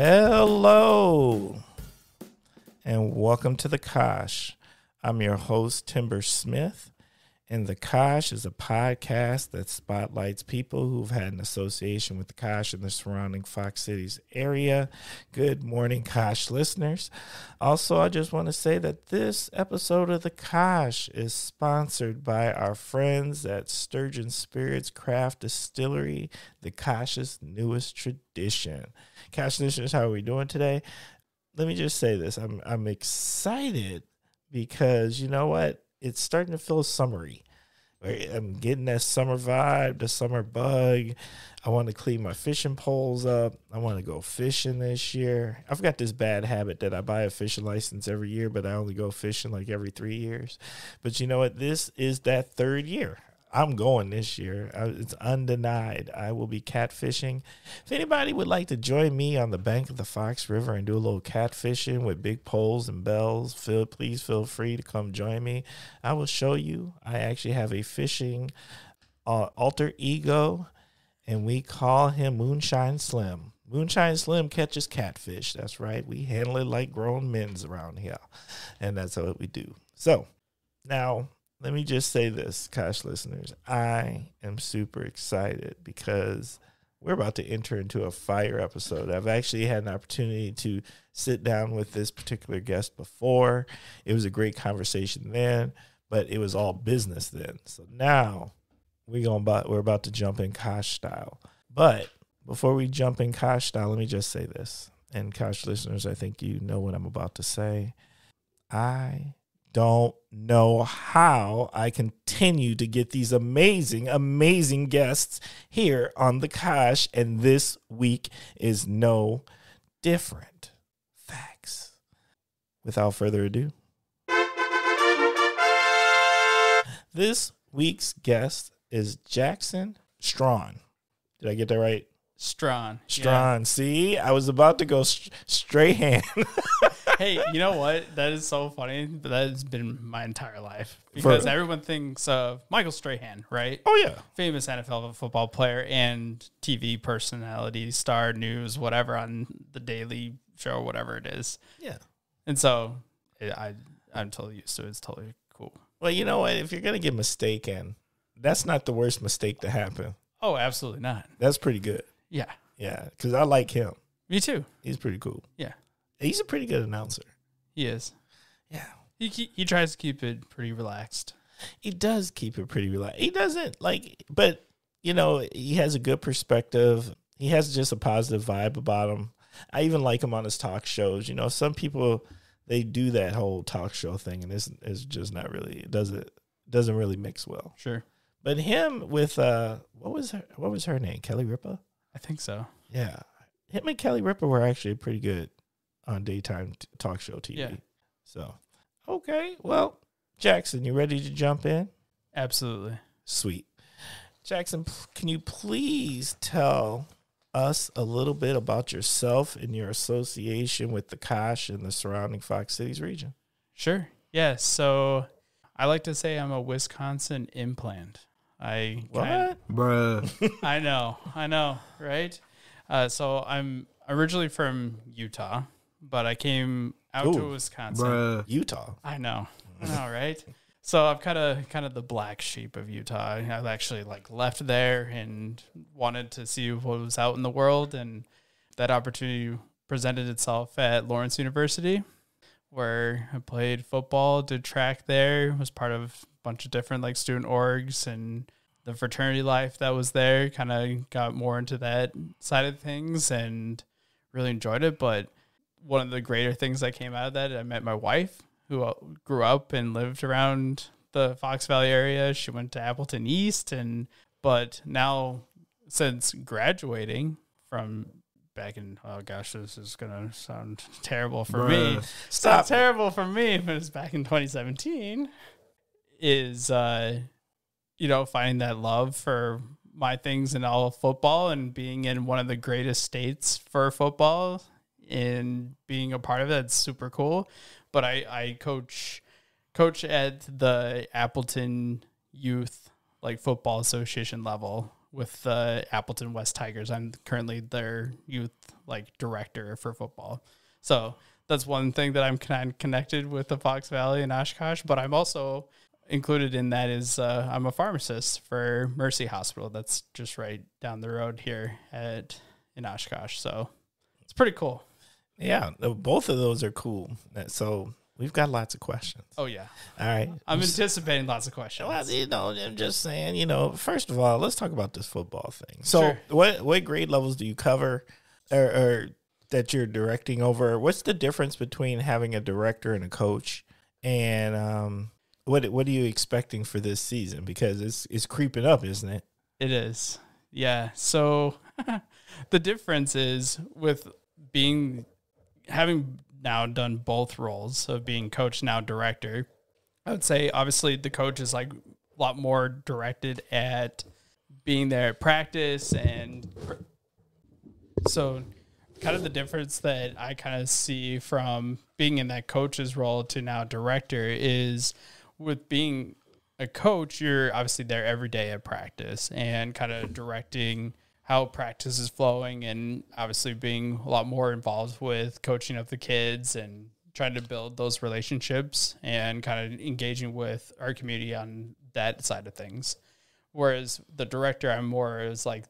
Hello, and welcome to The Kosh. I'm your host, Timber Smith, and The Kosh is a podcast that spotlights people who've had an association with the Kosh and the surrounding Fox Cities area. Good morning, Kosh listeners. Also, I just want to say that this episode of The Kosh is sponsored by our friends at Sturgeon Spirits Craft Distillery, the Kosh's newest tradition. Kosh listeners, how are we doing today? Let me just say this. I'm excited because you know what? It's starting to feel summery. I'm getting that summer vibe, the summer bug. I want to clean my fishing poles up. I want to go fishing this year. I've got this bad habit that I buy a fishing license every year, but I only go fishing like every 3 years. But you know what? This is that third year. I'm going this year. It's undenied. I will be catfishing. If anybody would like to join me on the bank of the Fox River and do a little catfishing with big poles and bells, please feel free to come join me. I will show you. I actually have a fishing alter ego, and we call him Moonshine Slim. Moonshine Slim catches catfish. That's right. We handle it like grown men's around here, and that's what we do. So now, let me just say this, Kosh listeners. I am super excited because we're about to enter into a fire episode. I've actually had an opportunity to sit down with this particular guest before. It was a great conversation then, but it was all business then. So now we're about to jump in Kosh style. But before we jump in Kosh style, let me just say this. And Kosh listeners, I think you know what I'm about to say. I don't know how I continue to get these amazing, amazing guests here on the Kosh, and this week is no different. Facts. Without further ado, this week's guest is Jackson Straughan. Did I get that right? Straughan. Yeah. See, I was about to go Straughan. Hey, you know what? That is so funny, but that has been my entire life. Because everyone thinks of Michael Straughan, right? Oh, yeah. Famous NFL football player and TV personality, star, news, whatever, on the Daily Show, whatever it is. Yeah. And so I'm totally used to it. It's totally cool. Well, you know what? If you're going to get mistaken, that's not the worst mistake to happen. Oh, absolutely not. That's pretty good. Yeah. Yeah, because I like him. Me too. He's pretty cool. Yeah. He's a pretty good announcer. He is. Yeah. He tries to keep it pretty relaxed. He does keep it pretty relaxed. He doesn't but, you know, he has a good perspective. He has just a positive vibe about him. I even like him on his talk shows. You know, some people, they do that whole talk show thing, and it's just not really, it doesn't really mix well. Sure. But him with, what was her name? Kelly Ripa? I think so. Yeah. Him and Kelly Ripa were actually pretty good on daytime talk show TV. Yeah. So, okay. Well, Jackson, you ready to jump in? Absolutely. Sweet. Jackson, can you please tell us a little bit about yourself and your association with the Kosh and the surrounding Fox Cities region? Sure. Yeah. So I like to say I'm a Wisconsin implant. Bruh. I know, right? So I'm originally from Utah, but I came out to Wisconsin. Bruh. Utah. I know, right? So I'm kind of the black sheep of Utah. I've actually left there and wanted to see what was out in the world, and that opportunity presented itself at Lawrence University, where I played football, did track there, was part of a bunch of different student orgs, and the fraternity life that was there. Kind of got more into that side of things and really enjoyed it. But one of the greater things that came out of that, I met my wife, who grew up and lived around the Fox Valley area. She went to Appleton East, but now since graduating from back in, oh gosh, this is gonna sound terrible for me. Stop. Sounds terrible for me, but it's back in 2017. Is finding that love for my things in all of football and being in one of the greatest states for football and being a part of it. It's super cool. But I coach at the Appleton Youth football association level, with the Appleton West Tigers. I'm currently their youth director for football. So that's one thing that I'm kind of connected with the Fox Valley and Oshkosh, but I'm also included in that is I'm a pharmacist for Mercy Hospital. That's just right down the road here in Oshkosh. So it's pretty cool. Yeah, both of those are cool. So we've got lots of questions. Oh, yeah. All right. I'm anticipating lots of questions. Well, I'm just saying, first of all, let's talk about this football thing. So what grade levels do you cover or that you're directing over? What's the difference between having a director and a coach? And what are you expecting for this season? Because it's creeping up, isn't it? It is. Yeah. So the difference is with having now done both roles of being coach, now director, I would say obviously the coach is a lot more directed at being there at practice. And so kind of the difference that I kind of see from being in that coach's role to now director is with being a coach, you're obviously there every day at practice and kind of directing how practice is flowing, and obviously being a lot more involved with coaching of the kids and trying to build those relationships and kind of engaging with our community on that side of things. Whereas the director, I'm more is I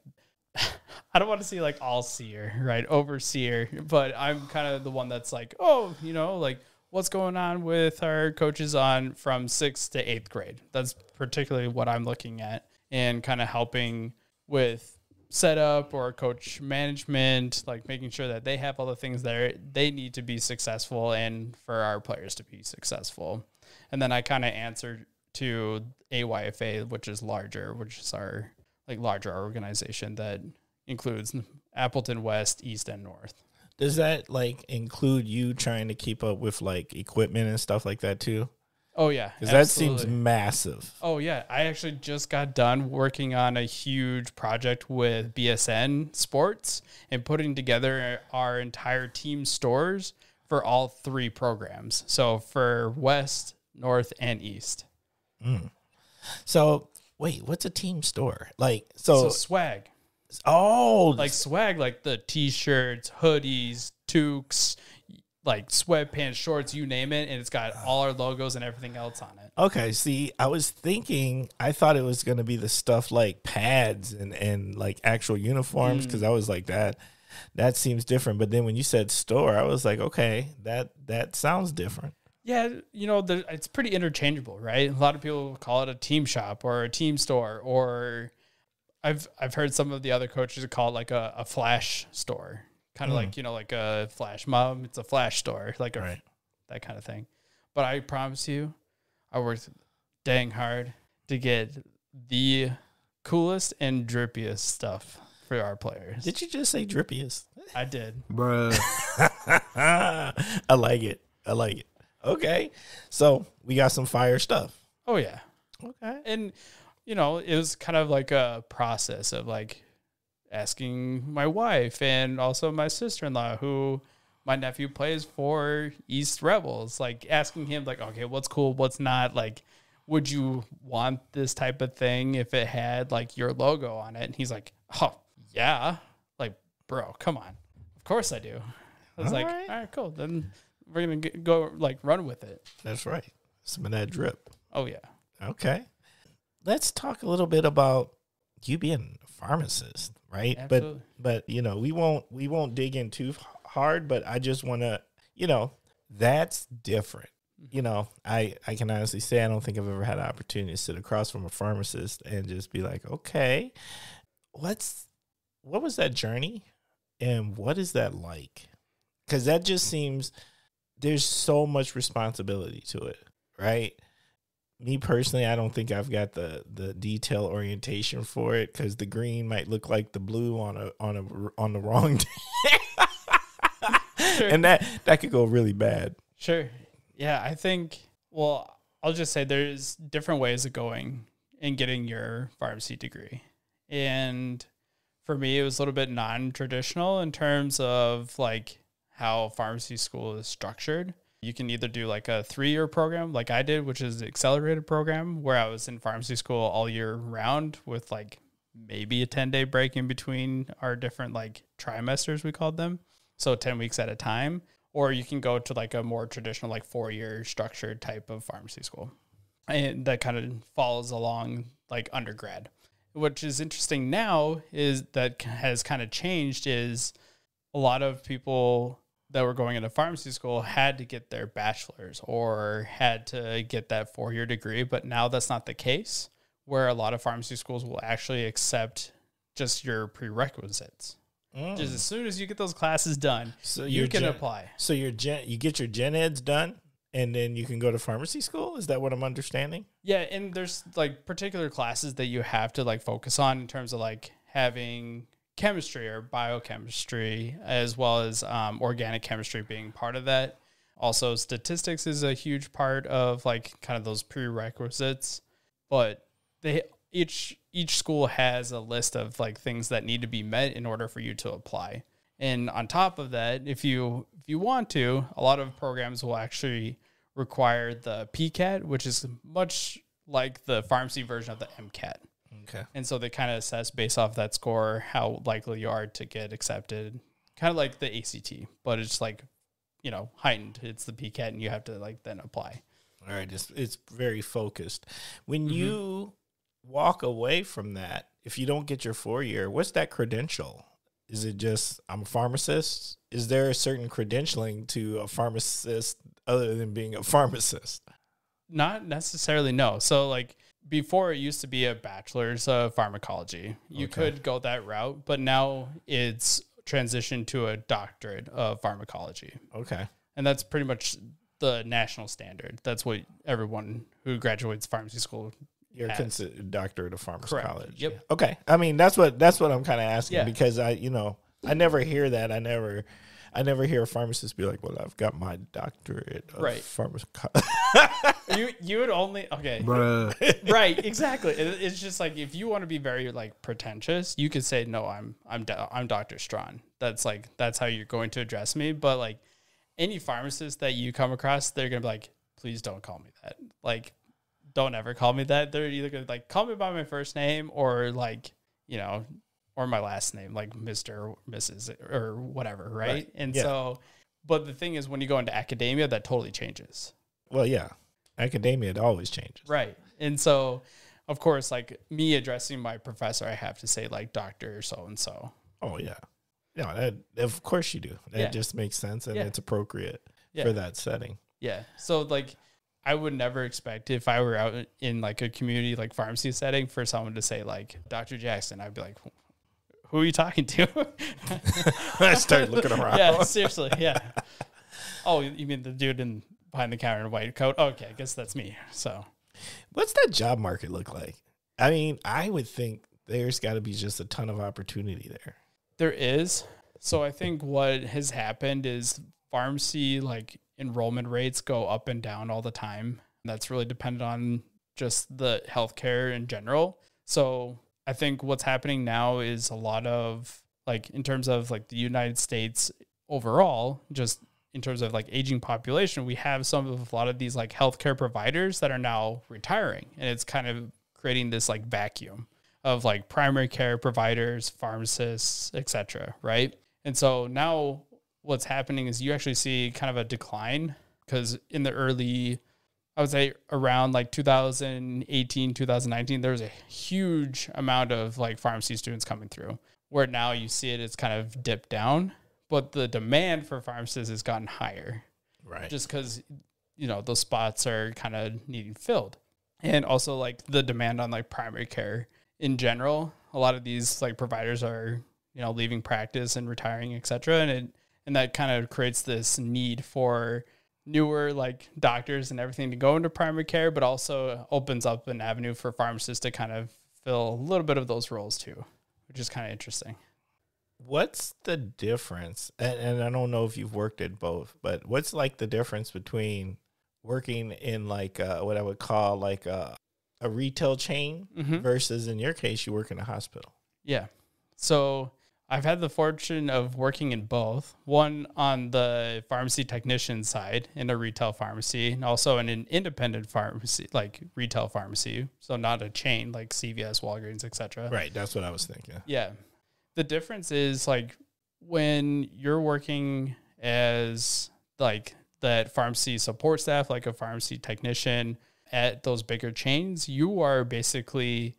don't want to say all-seer, right? Overseer, but I'm kind of the one that's what's going on with our coaches from 6th to 8th grade. That's particularly what I'm looking at, and kind of helping with setup or coach management, making sure that they have all the things that they need to be successful and for our players to be successful. And then I kind of answer to AYFA, which is our larger organization that includes Appleton West, East, and North. Does that include you trying to keep up with equipment and stuff like that too? Oh yeah, because that seems massive. Oh yeah, I actually just got done working on a huge project with BSN Sports and putting together our entire team stores for all 3 programs. So for West, North, and East. So wait, what's a team store? So swag. Oh, swag, the T-shirts, hoodies, toques, sweatpants, shorts, you name it, and it's got all our logos and everything else on it. Okay, see, I thought it was going to be the stuff like pads and actual uniforms, because I was that seems different. But then when you said store, I was like, okay, that sounds different. Yeah, it's pretty interchangeable, right? A lot of people call it a team shop or a team store, or I've heard some of the other coaches call it a flash store. Kind of like a flash mom. It's a flash store, right. That kind of thing. But I promise you, I worked dang hard to get the coolest and drippiest stuff for our players. Did you just say drippiest? I did. Bruh. I like it. Okay. So we got some fire stuff. Oh, yeah. Okay. And, it was kind of a process of asking my wife and also my sister-in-law, who my nephew plays for East Rebels, asking him okay, what's cool, what's not, would you want this type of thing if it had your logo on it? And he's like, oh yeah, bro, come on, of course I do. I was all right, cool, then we're gonna go run with it. That's right, some of that drip. Oh yeah. Okay, let's talk a little bit about you being a pharmacist, right? Absolutely. But we won't dig in too hard, but I just want to, that's different. I can honestly say I don't think I've ever had an opportunity to sit across from a pharmacist and just be like, okay, what was that journey and what is that like? Because that just seems there's so much responsibility to it, right? Me personally, I don't think I've got the detail orientation for it, because the green might look like the blue on the wrong day. Sure. And that could go really bad. Sure. Yeah, I think, well, I'll just say there's different ways of going and getting your pharmacy degree. And for me, it was a little bit non-traditional in terms of how pharmacy school is structured. You can either do a 3-year program like I did, which is an accelerated program where I was in pharmacy school all year round with maybe a 10-day break in between our different like trimesters, we called them. So 10 weeks at a time. Or you can go to like a more traditional, like 4-year structured type of pharmacy school. And that kind of follows along like undergrad. Which is interesting now is that has kind of changed is a lot of people that were going into pharmacy school had to get their bachelor's or had to get that 4-year degree. But now that's not the case, where a lot of pharmacy schools will actually accept just your prerequisites. Just as soon as you get those classes done, so you can apply. So you get your gen eds done, and then you can go to pharmacy school? Is that what I'm understanding? Yeah, and there's like particular classes that you have to like focus on in terms of like having chemistry or biochemistry, as well as organic chemistry being part of that. Also, statistics is a huge part of like kind of those prerequisites, but each school has a list of like things that need to be met in order for you to apply. And on top of that, if you want to, a lot of programs will actually require the PCAT, which is much like the pharmacy version of the MCAT. Okay. And so they kind of assess based off that score how likely you are to get accepted, kind of like the ACT, but it's like, heightened. It's the PCAT, and you have to like then apply. All right, it's very focused. When you walk away from that, if you don't get your 4-year, what's that credential? Is it just I'm a pharmacist? Is there a certain credentialing to a pharmacist other than being a pharmacist? Not necessarily, no. So like before, it used to be a bachelor's of pharmacology. You could go that route, but now it's transitioned to a doctorate of pharmacology. Okay. And that's pretty much the national standard. That's what everyone who graduates pharmacy school You're considered doctorate of pharmacology. Correct. Yep. Okay. I mean, that's what I'm kind of asking because I never hear that. I never hear a pharmacist be like, "Well, I've got my doctorate of pharmacology." You would only Bruh. right, exactly. It's just like if you want to be very like pretentious, you could say, "No, I'm Dr. Straughan." That's how you're going to address me. But like any pharmacist that you come across, they're gonna be like, "Please don't call me that." Like, don't ever call me that. They're either gonna like call me by my first name or like or my last name, like Mr. or Mrs. or whatever, right? And so, but the thing is, when you go into academia, that totally changes. Well, yeah. Academia, it always changes. Right. And so, of course, like me addressing my professor, I have to say like Dr. so-and-so. Oh, yeah. No, of course you do. That just makes sense, and it's appropriate for that setting. Yeah. So, like, I would never expect if I were out in like a community like pharmacy setting for someone to say like Dr. Jackson. I'd be like, who are you talking to? I start looking around. Yeah, seriously. Yeah. Oh, you mean the dude behind the counter in a white coat? Okay, I guess that's me. So, what's that job market look like? I mean, I would think there's got to be just a ton of opportunity there. There is. So I think what has happened is pharmacy like enrollment rates go up and down all the time. That's really dependent on just the healthcare in general. So I think what's happening now is a lot of like in terms of like the United States overall, just in terms of like aging population, we have a lot of these like healthcare providers that are now retiring, and it's kind of creating this like vacuum of like primary care providers, pharmacists, etc. Right. And so now what's happening is you actually see kind of a decline because in the early, I would say around like 2018, 2019, there was a huge amount of like pharmacy students coming through, where now you see it's kind of dipped down, but the demand for pharmacists has gotten higher. Right. Just because, those spots are kind of needing filled. And also like the demand on like primary care in general, a lot of these like providers are, leaving practice and retiring, et cetera. And that kind of creates this need for newer like doctors and everything to go into primary care, but also opens up an avenue for pharmacists to kind of fill a little bit of those roles too, which is kind of interesting. What's the difference? And I don't know if you've worked at both, but what's like the difference between working in like what I would call like a retail chain versus in your case, you work in a hospital? Yeah. So I've had the fortune of working in both. One on the pharmacy technician side in a retail pharmacy, and also in an independent pharmacy, like retail pharmacy. So not a chain like CVS, Walgreens, etc. Right. That's what I was thinking. Yeah. The difference is like when you're working as like that pharmacy support staff, like a pharmacy technician at those bigger chains, you are basically,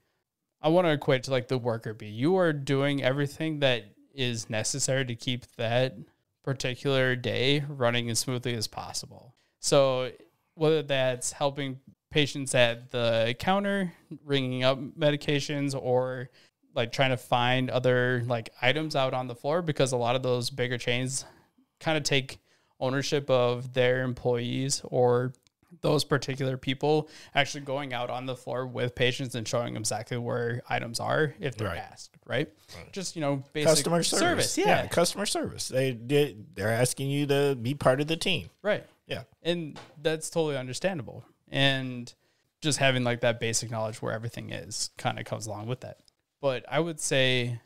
I want to equate to like the worker bee. You are doing everything that is necessary to keep that particular day running as smoothly as possible. So whether that's helping patients at the counter, ringing up medications, or like trying to find other like items out on the floor, because a lot of those bigger chains kind of take ownership of their employees or those particular people actually going out on the floor with patients and showing them exactly where items are if they're asked, right? Just, basic customer service. Yeah. Customer service. They're asking you to be part of the team. Right. Yeah. And that's totally understandable. And just having like that basic knowledge where everything is kind of comes along with that. But I would say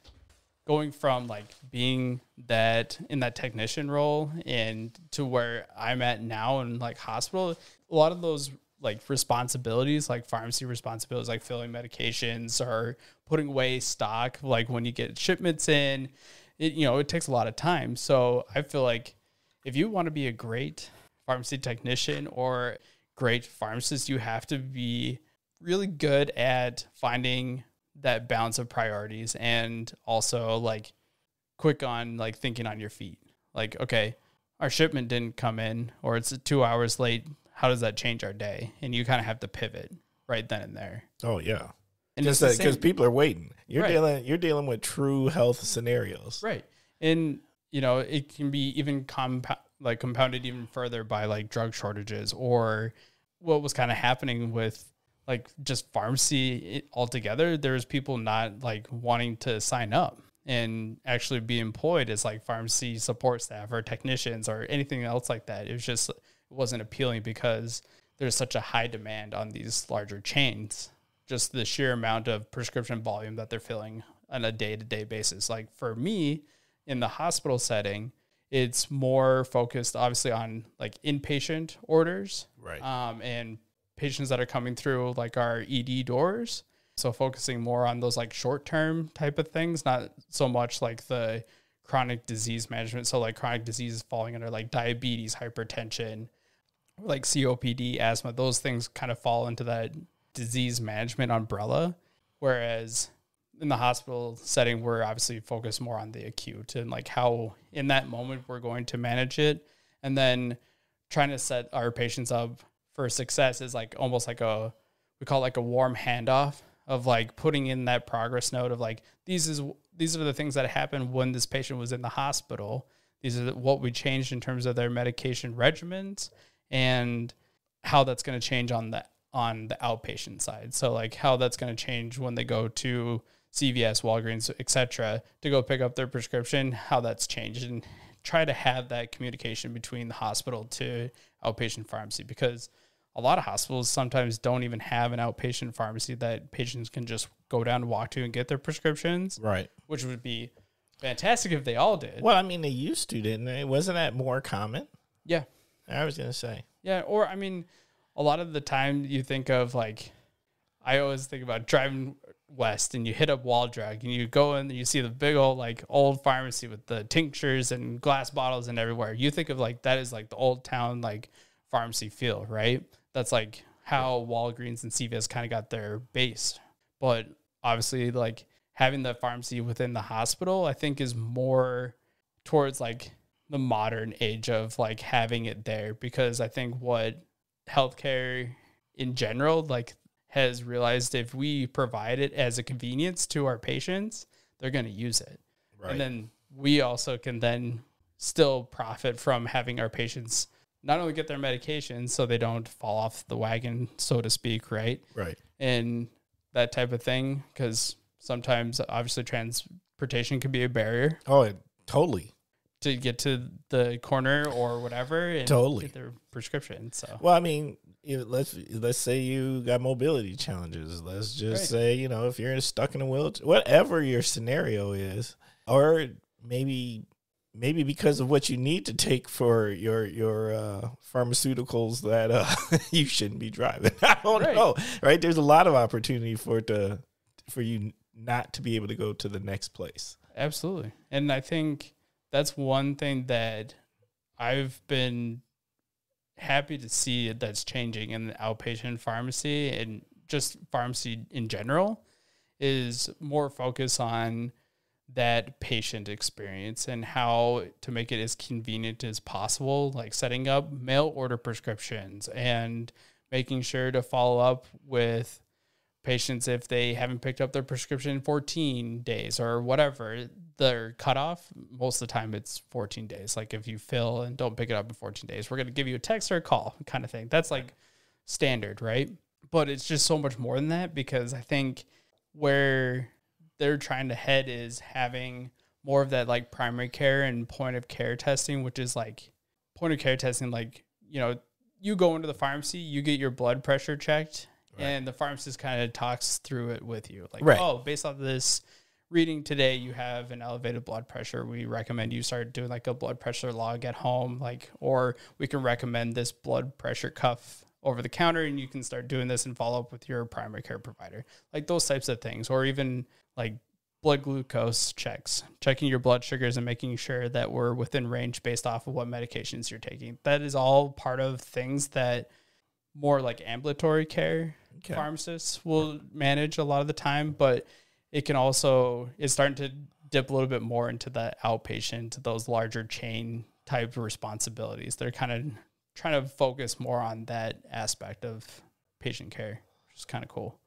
going from like being that in that technician role and to where I'm at now in like hospital, a lot of those like responsibilities, like pharmacy responsibilities, like filling medications or putting away stock, like when you get shipments in, it takes a lot of time. So I feel like if you want to be a great pharmacy technician or great pharmacist, you have to be really good at finding that balance of priorities and also like quick on like thinking on your feet. Like, okay, our shipment didn't come in or it's 2 hours late. How does that change our day? And you kind of have to pivot right then and there. Oh yeah. And just because people are waiting. You're dealing with true health scenarios. Right. And it can be even compounded even further by like drug shortages or what was kind of happening with like just pharmacy altogether. There's people not like wanting to sign up and actually be employed as like pharmacy support staff or technicians or anything else like that. It wasn't appealing because there's such a high demand on these larger chains, just the sheer amount of prescription volume that they're filling on a day-to-day basis. Like for me in the hospital setting, it's more focused obviously on like inpatient orders, right? And patients that are coming through like our ED doors. So focusing more on those like short-term type of things, not so much like the chronic disease management. So like chronic diseases falling under like diabetes, hypertension, like COPD, asthma, those things kind of fall into that disease management umbrella. Whereas in the hospital setting, we're obviously focused more on the acute and like how in that moment we're going to manage it. And then trying to set our patients up for success is like almost like we call it like a warm handoff of like putting in that progress note of like, these are the things that happened when this patient was in the hospital. These are what we changed in terms of their medication regimens and how that's going to change on the outpatient side. So like how that's going to change when they go to CVS, Walgreens, etc., to go pick up their prescription, how that's changed, and try to have that communication between the hospital to outpatient pharmacy, because a lot of hospitals sometimes don't even have an outpatient pharmacy that patients can just go down and walk to and get their prescriptions. Right. Which would be fantastic if they all did. Well, I mean, they used to, didn't they? Wasn't that more common? Yeah. I was going to say. Yeah. Or, I mean, a lot of the time you think of like, I always think about driving west and you hit up Wall Drug and you go in and you see the big old like old pharmacy with the tinctures and glass bottles and everywhere. You think of like that is like the old town like pharmacy feel, right? That's like how Walgreens and CVS kind of got their base. But obviously like having the pharmacy within the hospital, I think is more towards like the modern age of like having it there, because I think what healthcare in general like has realized, if we provide it as a convenience to our patients, they're going to use it. Right. And then we also can then still profit from having our patients not only get their medications so they don't fall off the wagon, so to speak, right? Right. And that type of thing, because sometimes obviously transportation can be a barrier. Oh, totally. To get to the corner or whatever and get their prescription. So, well, I mean, let's say you got mobility challenges. Let's just say, if you're stuck in a wheelchair, whatever your scenario is, Or maybe because of what you need to take for your pharmaceuticals that you shouldn't be driving. I don't know, right? There's a lot of opportunity for you not to be able to go to the next place. Absolutely. And I think that's one thing that I've been happy to see that's changing in the outpatient pharmacy and just pharmacy in general is more focus on that patient experience and how to make it as convenient as possible, like setting up mail order prescriptions and making sure to follow up with patients if they haven't picked up their prescription in 14 days or whatever their cutoff. Most of the time it's 14 days. Like if you fill and don't pick it up in 14 days, we're going to give you a text or a call kind of thing. That's like standard, right? But it's just so much more than that, because I think where they're trying to head is having more of that like primary care and point of care testing, which is like point of care testing. Like, you know, you go into the pharmacy, you get your blood pressure checked, right, and the pharmacist kind of talks through it with you. Like, right, oh, based off this reading today, you have an elevated blood pressure. We recommend you start doing like a blood pressure log at home, like, or we can recommend this blood pressure cuff over the counter and you can start doing this and follow up with your primary care provider, like those types of things. Or even like blood glucose checks, checking your blood sugars and making sure that we're within range based off of what medications you're taking. That is all part of things that more like ambulatory care pharmacists will manage a lot of the time, but it can also, it's starting to dip a little bit more into the outpatient, those larger chain type of responsibilities. They're kind of trying to focus more on that aspect of patient care, which is kind of cool.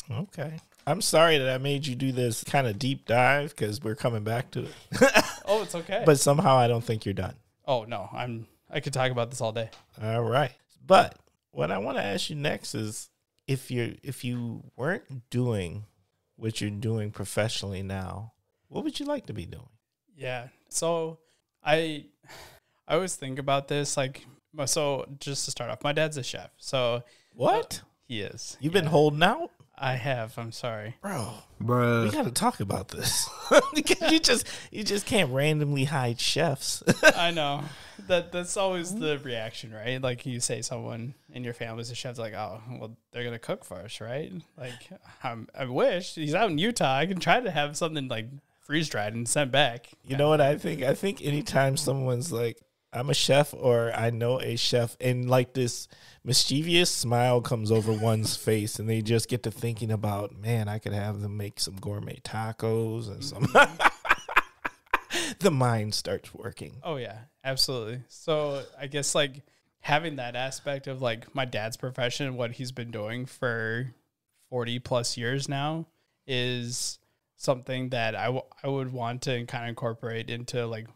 Okay. I'm sorry that I made you do this kind of deep dive because we're coming back to it. Oh, it's okay. But somehow I don't think you're done. Oh, no. I could talk about this all day. All right. But what I want to ask you next is if you weren't doing what you're doing professionally now, what would you like to be doing? Yeah. So I always think about this, like, so just to start off, my dad's a chef. So what? He is. You've been holding out? I have. I'm sorry. Bro. We got to talk about this. Because you just can't randomly hide chefs. I know. That's always the reaction, right? Like you say someone in your family's a chef, like, oh, well, they're going to cook for us, right? Like, I wish. He's out in Utah. I can try to have something like freeze-dried and sent back. You know what I think? I think anytime someone's like, I'm a chef or I know a chef, and like this mischievous smile comes over one's face and they just get to thinking about, man, I could have them make some gourmet tacos and some. The mind starts working. Oh, yeah, absolutely. So I guess like having that aspect of like my dad's profession, what he's been doing for 40 plus years now is something that I would want to kind of incorporate into like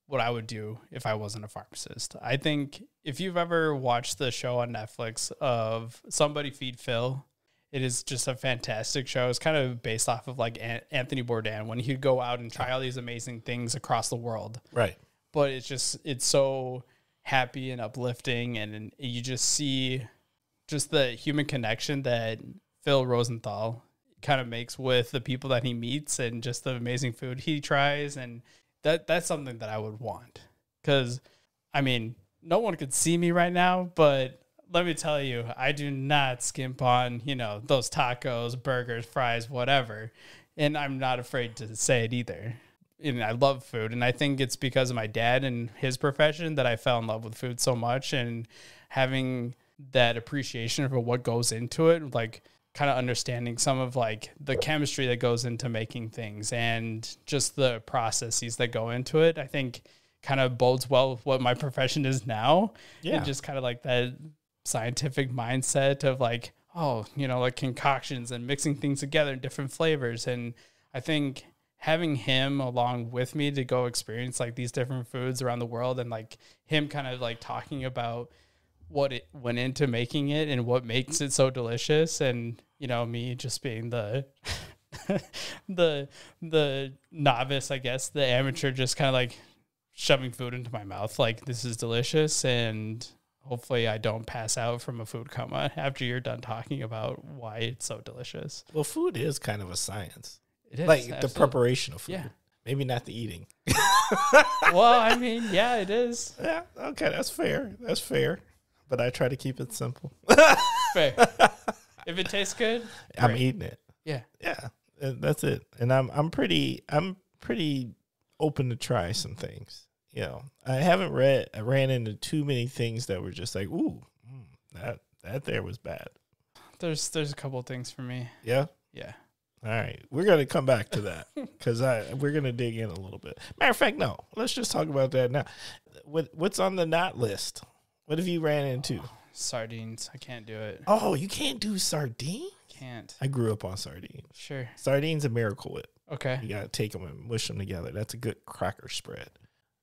what I would do if I wasn't a pharmacist. I think if you've ever watched the show on Netflix of Somebody Feed Phil, it is just a fantastic show. It's kind of based off of like Anthony Bourdain when he'd go out and try all these amazing things across the world. Right. But it's so happy and uplifting, and you just see just the human connection that Phil Rosenthal kind of makes with the people that he meets and just the amazing food he tries. And that's something that I would want, because, I mean, no one could see me right now, but let me tell you, I do not skimp on, those tacos, burgers, fries, whatever, and I'm not afraid to say it either. And I love food, and I think it's because of my dad and his profession that I fell in love with food so much, and having that appreciation for what goes into it, like kind of understanding some of like the chemistry that goes into making things and just the processes that go into it, I think kind of bodes well with what my profession is now. Yeah. And just kind of like that scientific mindset of like, oh, like concoctions and mixing things together in different flavors. And I think having him along with me to go experience like these different foods around the world, and like him kind of like talking about what it went into making it and what makes it so delicious, and me just being the the novice, I guess, the amateur, just kind of like shoving food into my mouth like, this is delicious, and hopefully I don't pass out from a food coma after you're done talking about why it's so delicious. Well, food is kind of a science. It is, like absolutely. The preparation of food. Yeah. Maybe not the eating. Well, I mean, yeah, it is. Yeah, okay, that's fair. That's fair. But I try to keep it simple. Fair. If it tastes good, I'm great. eating it. Yeah. Yeah, that's it. And I'm pretty open to try some things. You know, I ran into too many things that were just like, ooh, that there was bad. There's a couple of things for me. Yeah. Yeah. All right, we're gonna come back to that because we're gonna dig in a little bit. Matter of fact, no, let's just talk about that now. What's on the not list? What have you ran into? Sardines. I can't do it. Oh, you can't do sardines? Can't. I grew up on sardines. Sure. Sardines a Miracle Whip. Okay. You gotta take them and mush them together. That's a good cracker spread.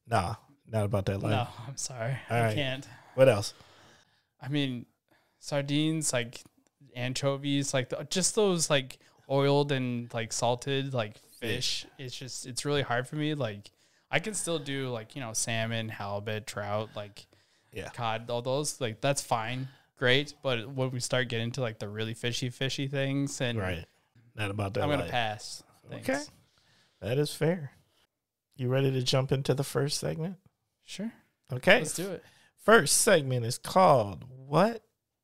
Nah, not about that life. No, I'm sorry. All I right. can't. What else? I mean, sardines, like anchovies, like just those like oiled and like salted like fish. It's really hard for me. Like I can still do like, salmon, halibut, trout, like cod, all those, like that's fine. Great. But when we start getting to like the really fishy things and Right. Not about that I'm life. going to pass. Thanks. Okay. That is fair. You ready to jump into the first segment? Sure. Okay. Let's do it. First segment is called What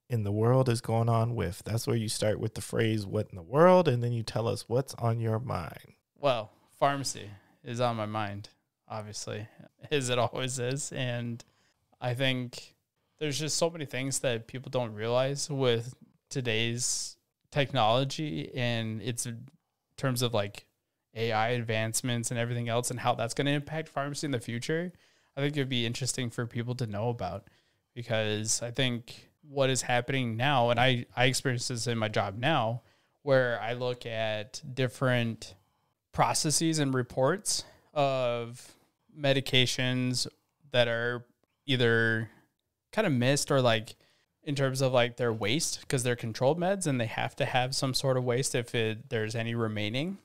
in the World is Going On With? That's where you start with the phrase what in the world, and then you tell us what's on your mind. Well, pharmacy is on my mind, obviously, as it always is. And I think there's just so many things that people don't realize with today's technology and its in terms of like AI advancements and everything else and how that's going to impact pharmacy in the future. I think it'd be interesting for people to know about, because I think what is happening now, and I experience this in my job now, where I look at different processes and reports of medications that are either kind of missed or like in terms of like their waste, because they're controlled meds and they have to have some sort of waste if there's any remaining.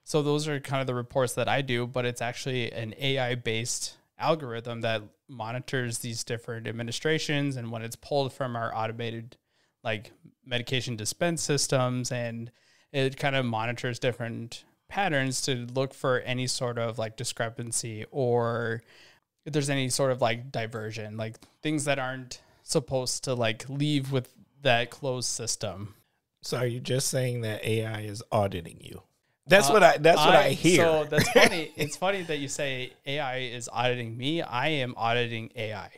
So those are kind of the reports that I do, but it's actually an AI-based algorithm that monitors these different administrations, and when it's pulled from our automated like medication dispense systems, and it kind of monitors different patterns to look for any sort of like discrepancy or if there's any sort of like diversion, like things that aren't supposed to like leave with that closed system. So are you just saying that AI is auditing you? That's what I hear. So that's funny. It's funny that you say AI is auditing me. I am auditing AI.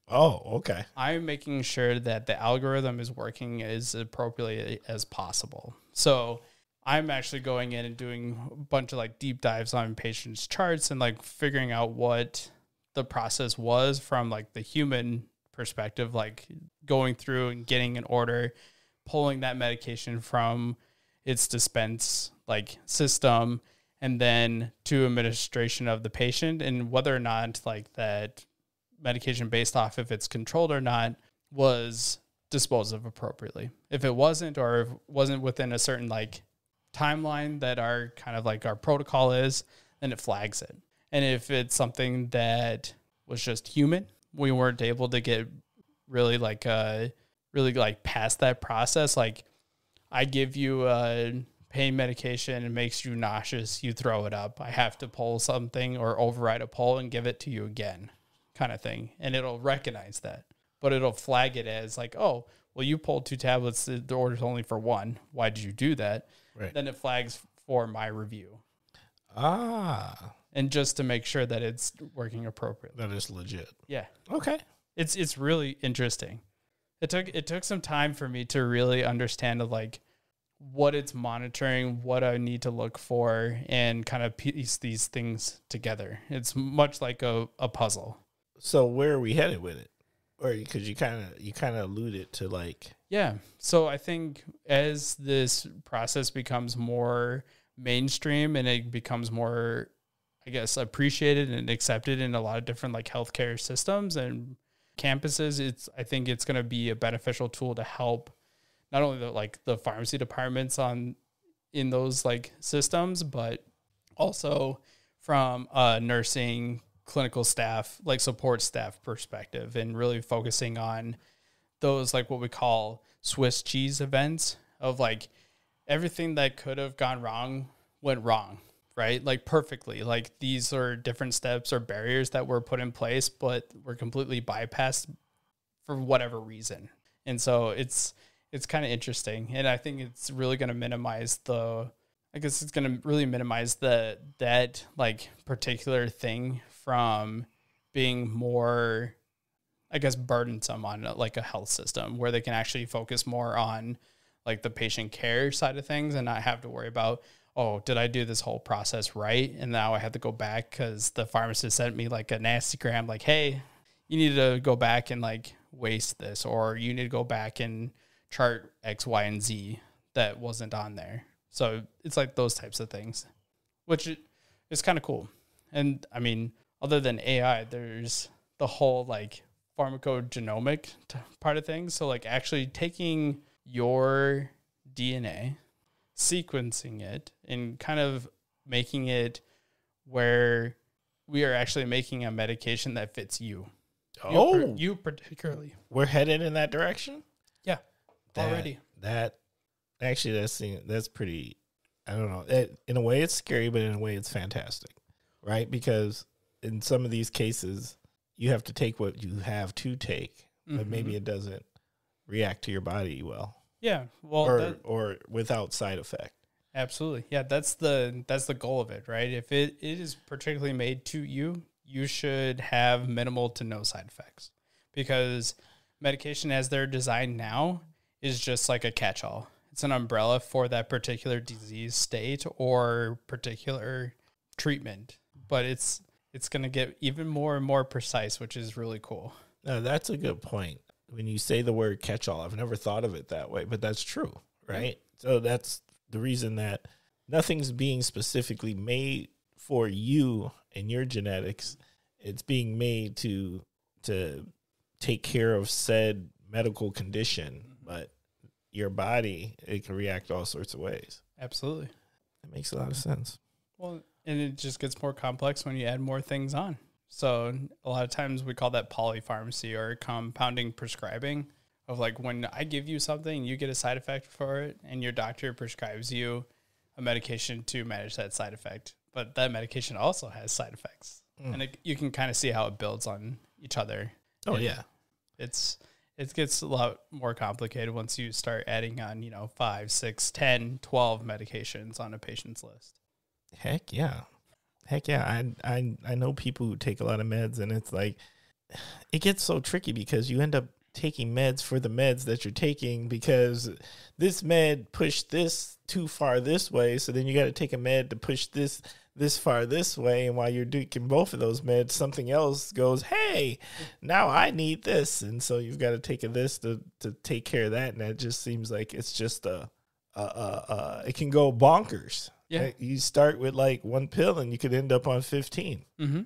Oh, okay. I'm making sure that the algorithm is working as appropriately as possible. So I'm actually going in and doing a bunch of like deep dives on patients' charts and like figuring out what the process was from like the human perspective, like going through and getting an order, pulling that medication from its dispense like system and then to administration of the patient, and whether or not like that medication based off if it's controlled or not was disposed of appropriately. If it wasn't, or if it wasn't within a certain like timeline that our kind of like our protocol is, then it flags it. And if it's something that was just human, we weren't able to get really like past that process. Like I give you a pain medication, it makes you nauseous, you throw it up. I have to pull something or override a pull and give it to you again, kind of thing. And it'll recognize that, but it'll flag it as like, oh, well, you pulled 2 tablets. The order's only for 1. Why did you do that? Right. Then it flags for my review. Ah. And just to make sure that it's working appropriately. That is legit. Yeah. Okay. It's really interesting. It took some time for me to really understand like what it's monitoring, what I need to look for, and kind of piece these things together. It's much like a puzzle. So where are we headed with it? Or because you kind of alluded to like, yeah. So I think as this process becomes more mainstream and it becomes more, I guess, appreciated and accepted in a lot of different like healthcare systems and campuses, I think it's going to be a beneficial tool to help not only the pharmacy departments in those like systems, but also from nursing, clinical staff, like support staff perspective, and really focusing on those like what we call Swiss cheese events of like everything that could have gone wrong went wrong right? Like perfectly. Like these are different steps or barriers that were put in place, but were completely bypassed for whatever reason. And so it's kind of interesting. And I think it's really going to minimize that like particular thing from being more, I guess, burdensome on like a health system where they can actually focus more on like the patient care side of things and not have to worry about, oh, did I do this whole process right? And now I have to go back because the pharmacist sent me like a nasty gram, like, hey, you need to go back and like waste this, or you need to go back and chart X, Y, and Z that wasn't on there. So it's like those types of things, which is kind of cool. And I mean, other than AI, there's the whole like pharmacogenomic part of things. So like actually taking your DNA, sequencing it, and kind of making it where we are actually making a medication that fits you. Oh, you particularly. We're headed in that direction? Yeah, already. That's pretty, I don't know. In a way, it's scary, but in a way, it's fantastic, right? Because in some of these cases, you have to take what you have to take, but maybe it doesn't react to your body well. Yeah, well, or without side effect. Absolutely, yeah. That's the goal of it, right? If it is particularly made to you, you should have minimal to no side effects, because medication as they're designed now is just like a catch-all. It's an umbrella for that particular disease state or particular treatment, but it's going to get even more and more precise, which is really cool. No, that's a good point. When you say the word catch-all, I've never thought of it that way, but that's true, right? So that's the reason that nothing's being specifically made for you and your genetics. It's being made to take care of said medical condition, but your body, it can react all sorts of ways. Absolutely. It makes a lot of sense. Well, and it just gets more complex when you add more things on. So a lot of times we call that polypharmacy or compounding prescribing, of like when I give you something, you get a side effect for it, and your doctor prescribes you a medication to manage that side effect. But that medication also has side effects. And you can kind of see how it builds on each other. Oh, and yeah. It gets a lot more complicated once you start adding on, 5, 6, 10, 12 medications on a patient's list. Heck yeah. I know people who take a lot of meds, and it's like, it gets so tricky because you end up taking meds for the meds that you're taking, because this med pushed this too far this way. So then you got to take a med to push this far this way. And while you're taking both of those meds, something else goes, hey, now I need this. And so you've got to take this to take care of that. And that just seems like it's just it can go bonkers. Yeah. You start with like one pill and you could end up on 15. Mm-hmm.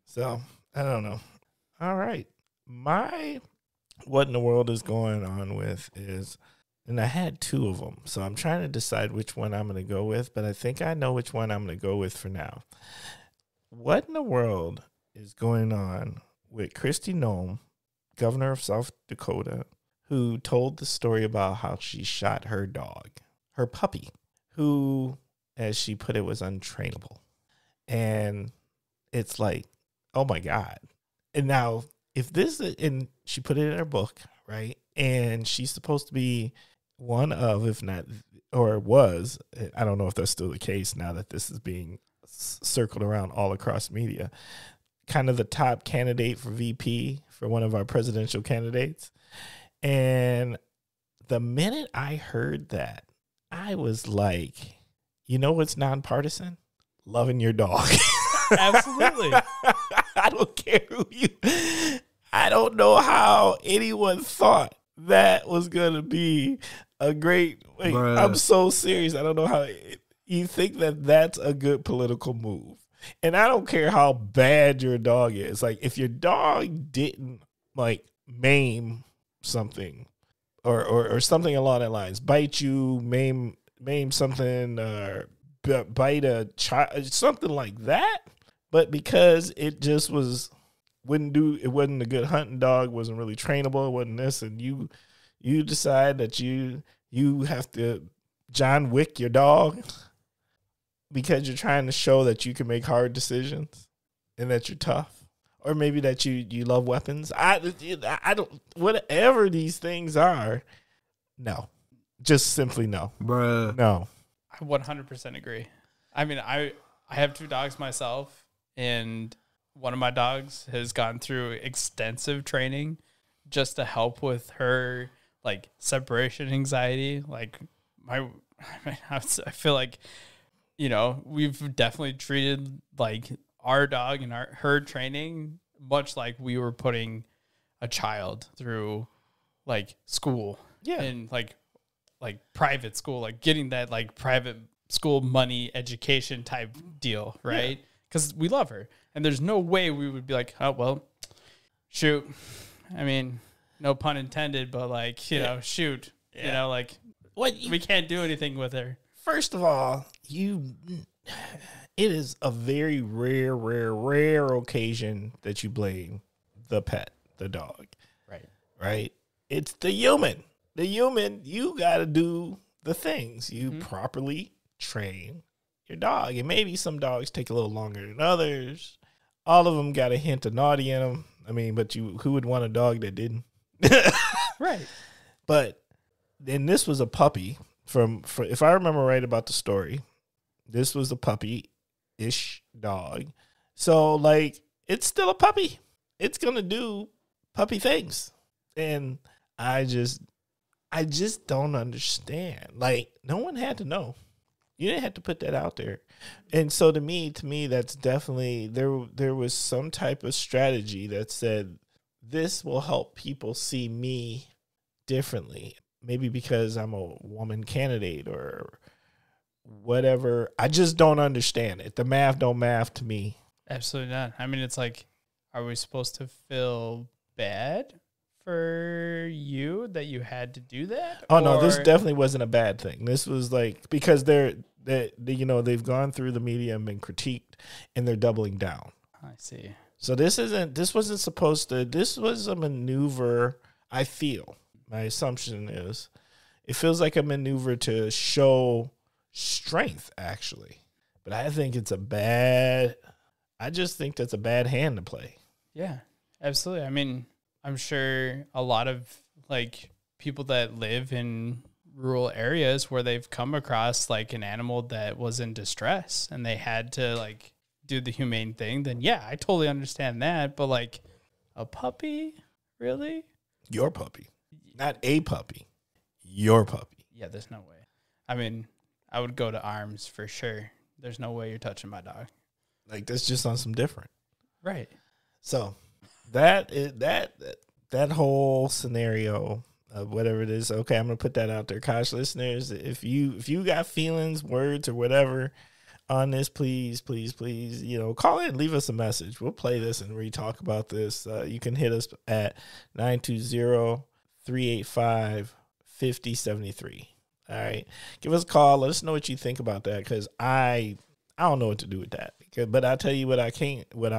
So I don't know. All right. What in the world is going on with is, and I had two of them, so I'm trying to decide which one I'm going to go with, but I think I know which one I'm going to go with for now. What in the world is going on with Kristi Noem, governor of South Dakota, who told the story about how she shot her dog, her puppy, who, as she put it, was untrainable. And it's like, oh my God. And now, and she put it in her book, right? And she's supposed to be one of, if not, or was, I don't know if that's still the case now that this is being circled around all across media, kind of the top candidate for VP for one of our presidential candidates. And the minute I heard that, I was like, you know what's nonpartisan? Loving your dog. Absolutely. I don't care I don't know how anyone thought that was going to be a great, I'm so serious. I don't know how you think that's a good political move. And I don't care how bad your dog is. Like, if your dog didn't maim something or something along that lines, bite you, maim something, or bite a child, something like that. But because it just it wasn't a good hunting dog, wasn't really trainable, it wasn't this, and you decide that you have to John Wick your dog. because you're trying to show that you can make hard decisions and that you're tough, or maybe that you love weapons. I don't, whatever these things are. No, just simply no, bruh. no. I 100% agree. I mean, I have 2 dogs myself, and one of my dogs has gone through extensive training just to help with her like separation anxiety. Like I feel like, you know, we've definitely treated like our dog and her training much like we were putting a child through like school. Yeah. And like private school, like getting that like private school money education type deal, right? Because we love her, and there's no way we would be like, oh well, shoot. I mean, no pun intended, but like, you know, shoot. You know, like we can't do anything with her. First of all, it is a very rare occasion that you blame the pet, the dog. Right? It's the human. The human, you got to do the things. You properly train your dog. And maybe some dogs take a little longer than others. All of them got a hint of naughty in them. I mean, but who would want a dog that didn't? Right. But then this was a puppy from if I remember right about the story, this was a puppy-ish dog. So, like, it's still a puppy. It's going to do puppy things. And I just don't understand. Like, no one had to know. You didn't have to put that out there. And so to me, that's definitely, there was some type of strategy that said, this will help people see me differently. Maybe because I'm a woman candidate or whatever. I just don't understand it. The math don't math to me. Absolutely not. I mean, it's like, are we supposed to feel bad for you that you had to do that? Oh, no, this definitely wasn't a bad thing. This was like, because they've gone through the media and been critiqued, and they're doubling down. I see. So this wasn't supposed to, this was a maneuver, I feel. My assumption is it feels like a maneuver to show strength, actually. But I think I just think that's a bad hand to play. Yeah, absolutely. I mean, I'm sure a lot of like people that live in rural areas where they've come across like an animal that was in distress and they had to like do the humane thing, then yeah, I totally understand that. But like a puppy, really? Your puppy. Not a puppy. Your puppy. Yeah, there's no way. I mean, I would go to arms for sure. There's no way you're touching my dog. Like, that's just on some different. Right. So that whole scenario of whatever it is, okay, I'm gonna put that out there. Kosh listeners, if you got feelings, words, or whatever on this, please, call in, leave us a message. We'll play this and re-talk about this. You can hit us at 920-385-5073. All right. Give us a call. Let us know what you think about that, because I don't know what to do with that. But I'll tell you what I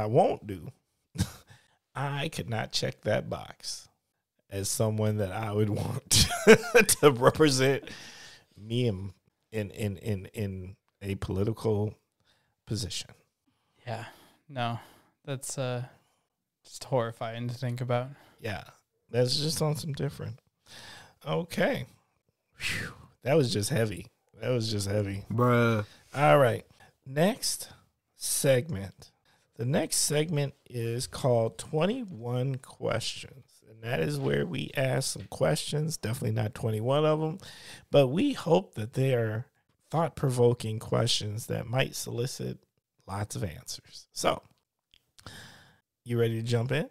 won't do. I could not check that box as someone that I would want to represent me in a political position. Yeah. No, that's just horrifying to think about. Yeah. That's just on some different. Okay. Whew. That was just heavy. Bruh. All right. Next segment. The next segment is called 21 Questions. And that is where we ask some questions, definitely not 21 of them, but we hope that they are thought-provoking questions that might solicit lots of answers. So, you ready to jump in?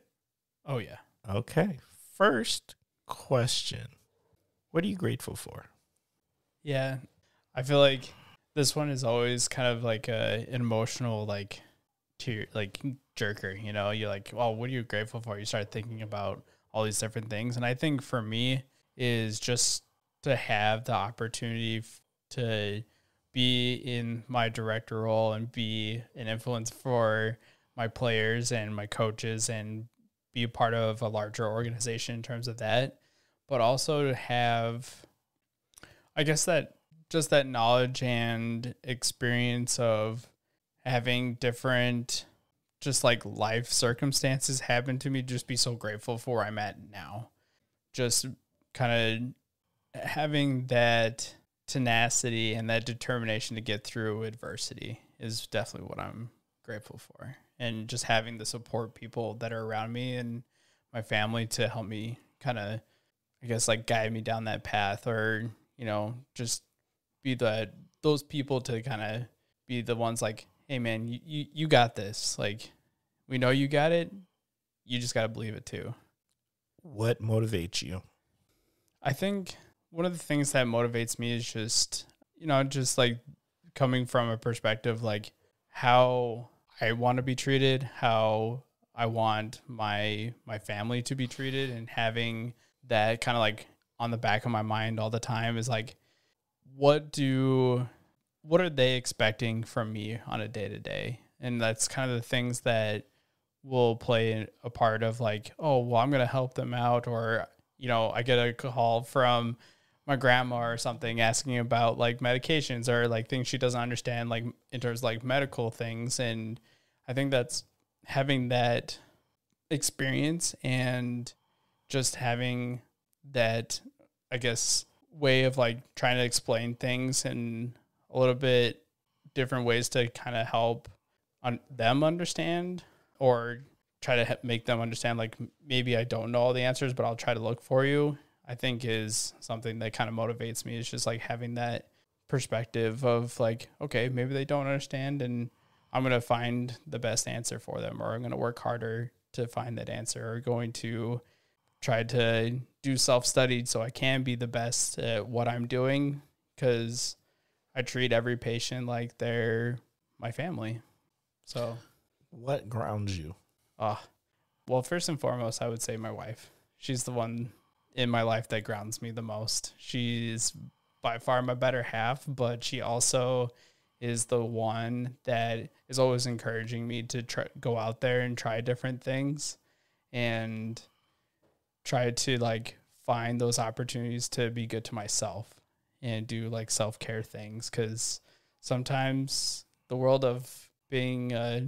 Oh, yeah. Okay. First question. What are you grateful for? Yeah. I feel like this one is always kind of like an emotional, like, jerker, you know? You're like, well, what are you grateful for? You start thinking about all these different things. And I think for me is just to have the opportunity to be in my director role and be an influence for my players and my coaches and be a part of a larger organization in terms of that, but also to have, I guess, that just that knowledge and experience of having different just like life circumstances happen to me, just be so grateful for where I'm at now. Just kind of having that tenacity and that determination to get through adversity is definitely what I'm grateful for. And just having the support people that are around me and my family to help me kind of, I guess, like guide me down that path, or, you know, just be those people to kind of be the ones like, hey man, you got this. Like, we know you got it. You just got to believe it too. What motivates you? I think one of the things that motivates me is just, you know, just like coming from a perspective, like how I want to be treated, how I want my family to be treated, and having that kind of like on the back of my mind all the time is like, what are they expecting from me on a day to day? And that's kind of the things that will play a part of like, oh, well, I'm going to help them out. Or, you know, I get a call from my grandma or something asking about like medications or like things she doesn't understand, like in terms of like medical things. And I think that's having that experience and just having that, I guess, way of like trying to explain things in a little bit different ways to kind of help them understand, or try to make them understand, like, maybe I don't know all the answers, but I'll try to look for you, I think is something that kind of motivates me. It's just like having that perspective of like, okay, maybe they don't understand and I'm going to find the best answer for them, or I'm going to work harder to find that answer, or going to try to do self-study so I can be the best at what I'm doing, because I treat every patient like they're my family. So what grounds you? Well, first and foremost, I would say my wife. She's the one in my life that grounds me the most. She's by far my better half, but she also is the one that is always encouraging me to go out there and try different things and try to like find those opportunities to be good to myself and do like self-care things. Because sometimes the world of being a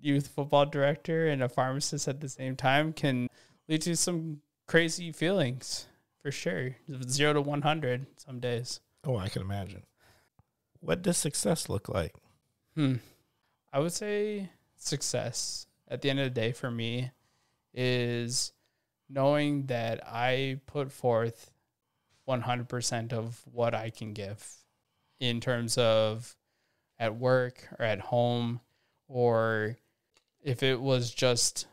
youth football director and a pharmacist at the same time can lead to some crazy feelings, for sure. 0 to 100 some days. Oh, I can imagine. What does success look like? I would say success at the end of the day for me is knowing that I put forth 100% of what I can give in terms of at work or at home, or if it was just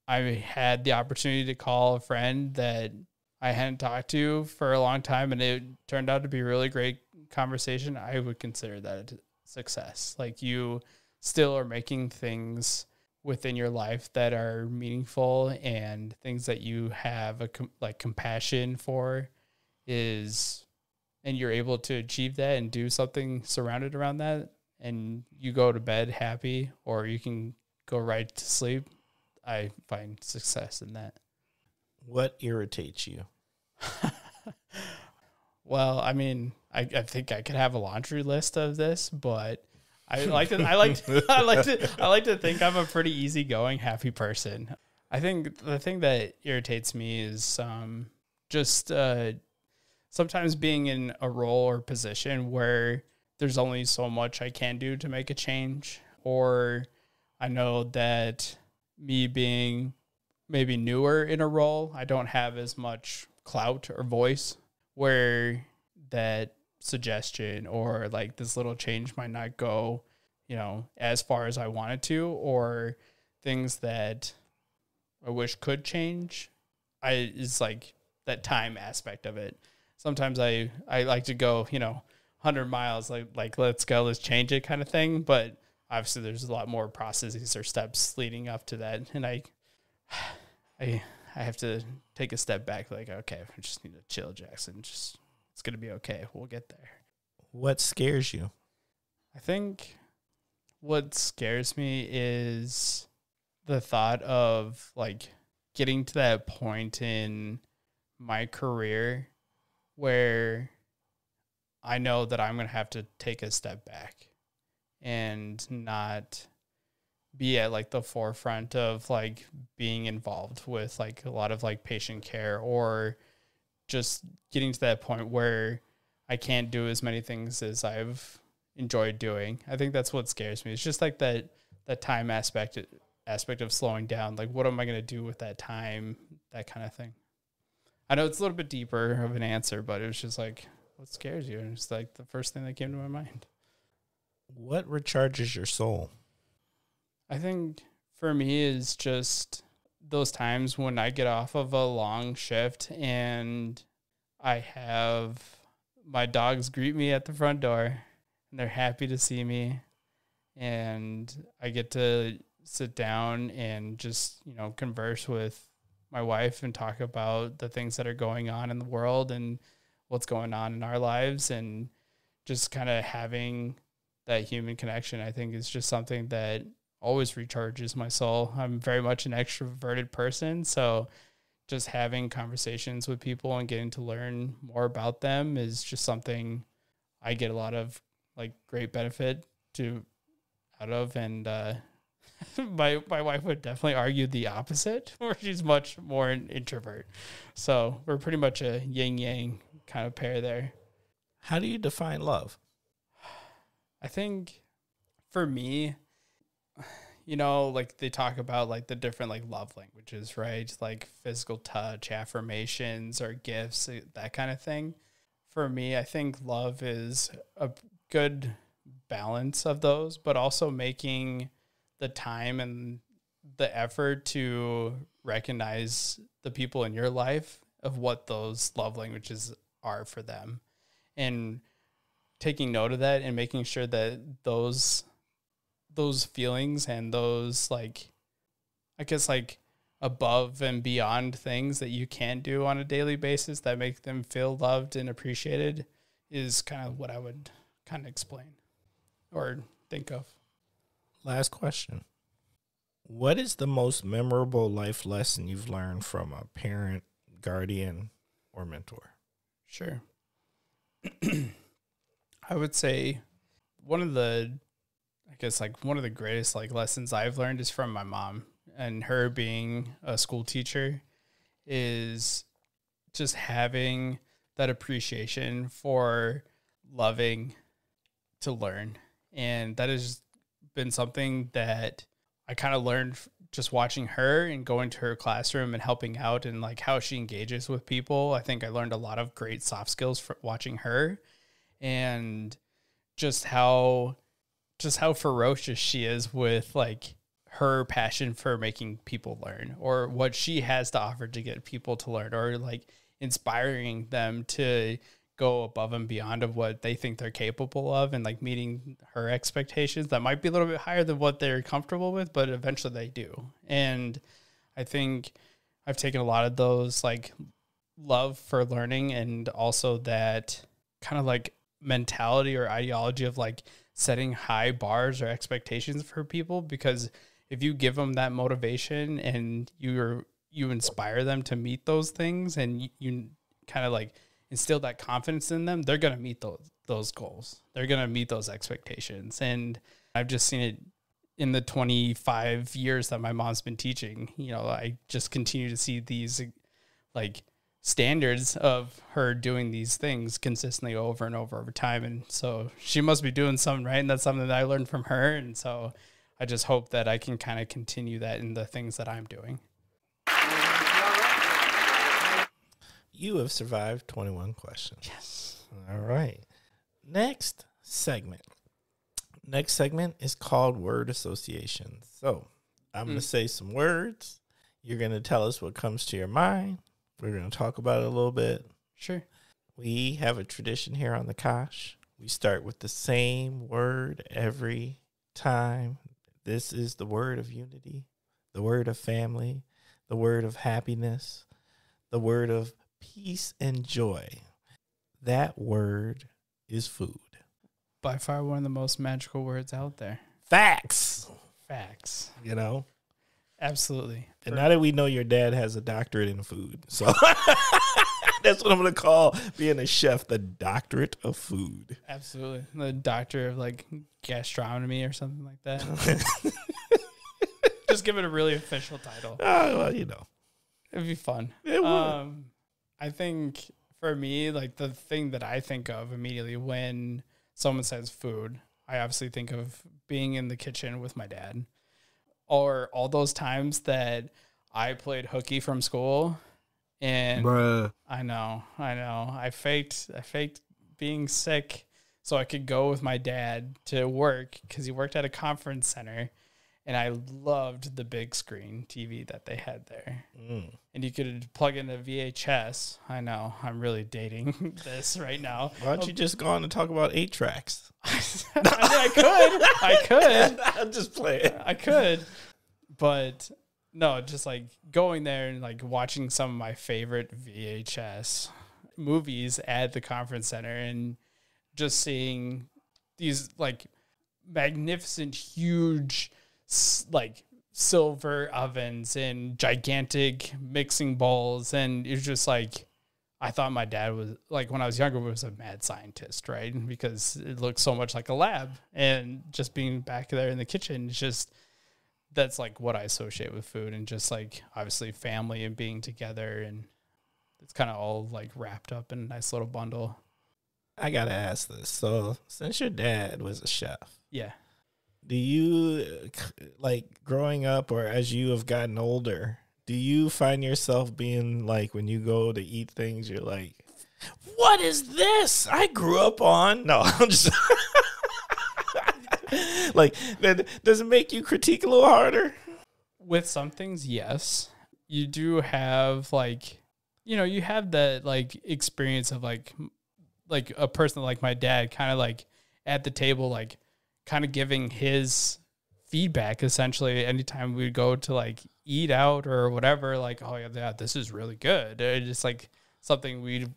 I had the opportunity to call a friend that I hadn't talked to for a long time and it turned out to be a really great conversation, I would consider that a success. Like, you still are making things within your life that are meaningful and things that you have compassion for and you're able to achieve that and do something surrounded around that, and you go to bed happy, or you can go right to sleep. I find success in that. What irritates you? Well, I mean, I think I could have a laundry list of this, but I like to think I'm a pretty easygoing, happy person. I think the thing that irritates me is just sometimes being in a role or position where there's only so much I can do to make a change, or I know that me being maybe newer in a role, I don't have as much clout or voice, where that suggestion or like this little change might not go, you know, as far as I wanted to, or things that I wish could change. Is like that time aspect of it. Sometimes I like to go, you know, 100 miles, like let's go, let's change it kind of thing. But obviously there's a lot more processes or steps leading up to that. And I have to take a step back, like, okay, I just need to chill, Jackson. It's going to be okay. We'll get there. What scares you? I think what scares me is the thought of like getting to that point in my career where I know that I'm going to have to take a step back and not be at like the forefront of like being involved with like a lot of like patient care, or just getting to that point where I can't do as many things as I've enjoyed doing. I think that's what scares me. It's just like that time aspect of slowing down. Like, what am I going to do with that time? That kind of thing. I know it's a little bit deeper of an answer, but it was just like, what scares you? And it's like the first thing that came to my mind. What recharges your soul? I think for me is just those times when I get off of a long shift and I have my dogs greet me at the front door and they're happy to see me, and I get to sit down and just, converse with my wife and talk about the things that are going on in the world and what's going on in our lives, and just kind of having that human connection, I think, is just something that always recharges my soul. I'm very much an extroverted person, so just having conversations with people and getting to learn more about them is just something I get a lot of like great benefit out of. And my wife would definitely argue the opposite, where she's much more an introvert. So we're pretty much a yin yang kind of pair there. How do you define love? I think for me, like they talk about like the different like love languages, right? Like physical touch, affirmations, or gifts, that kind of thing. For me, I think love is a good balance of those, but also making the time and the effort to recognize the people in your life of what those love languages are for them, and taking note of that and making sure that those feelings and those like, I guess like above and beyond things that you can do on a daily basis that make them feel loved and appreciated is kind of what I would kind of explain or think of. Last question. What is the most memorable life lesson you've learned from a parent, guardian, or mentor? Sure. I would say one of the greatest like lessons I've learned is from my mom, and her being a school teacher is just having that appreciation for loving to learn. And that has been something that I kind of learned just watching her and going to her classroom and helping out, and like how she engages with people. I think I learned a lot of great soft skills from watching her, and just how ferocious she is with like her passion for making people learn, or what she has to offer to get people to learn, or like inspiring them to go above and beyond of what they think they're capable of, and like meeting her expectations that might be a little bit higher than what they're comfortable with, but eventually they do. And I think I've taken a lot of those like love for learning, and also that kind of like mentality or ideology of like setting high bars or expectations for people, because if you give them that motivation and you inspire them to meet those things, and you kind of like instill that confidence in them, they're going to meet those goals. They're going to meet those expectations. And I've just seen it in the 25 years that my mom's been teaching. I just continue to see these like standards of her doing these things consistently over and over time. And so she must be doing something right. And that's something that I learned from her. And so I just hope that I can kind of continue that in the things that I'm doing. You have survived 21 questions. Yes. All right. Next segment is called word association. So I'm going to say some words. You're going to tell us what comes to your mind. We're going to talk about it a little bit. Sure. We have a tradition here on the Kosh. We start with the same word every time. This is the word of unity, the word of family, the word of happiness, the word of peace and joy. That word is food. By far one of the most magical words out there. Facts. Absolutely. And now that we know your dad has a doctorate in food, so That's what I'm going to call being a chef, the doctorate of food. Absolutely. The doctor of like gastronomy or something like that. Just give it a really official title. Oh, well, you know. It'd be fun. It would. I think for me, like the thing that I think of immediately when someone says food, I obviously think of being in the kitchen with my dad, or all those times that I played hooky from school. And Bruh. I know. I faked being sick so I could go with my dad to work because he worked at a conference center. And I loved the big screen TV that they had there. And you could plug in a VHS. I know, I'm really dating this right now. Why don't you just go on and talk about 8 tracks? I could. I'm just playing. I could. But no, just like going there and like watching some of my favorite VHS movies at the conference center and just seeing these like magnificent, huge, like silver ovens and gigantic mixing bowls. And it's just like, I thought my dad was like, when I was younger, was a mad scientist, right? Because it looked so much like a lab, and just being back there in the kitchen, it's just, that's like what I associate with food, and just like obviously family and being together. And it's kind of all like wrapped up in a nice little bundle. I got to ask this. So since your dad was a chef, Yeah. do you, like growing up or as you have gotten older, do you find yourself being like, when you go to eat things, you're like, what is this? I grew up on. No, I'm just like, does it make you critique a little harder? With some things, yes. You do have like, you have that like experience of like a person like my dad kind of like at the table, like kind of giving his feedback essentially anytime we go to like eat out or whatever, like, oh yeah, this is really good. It's just like something we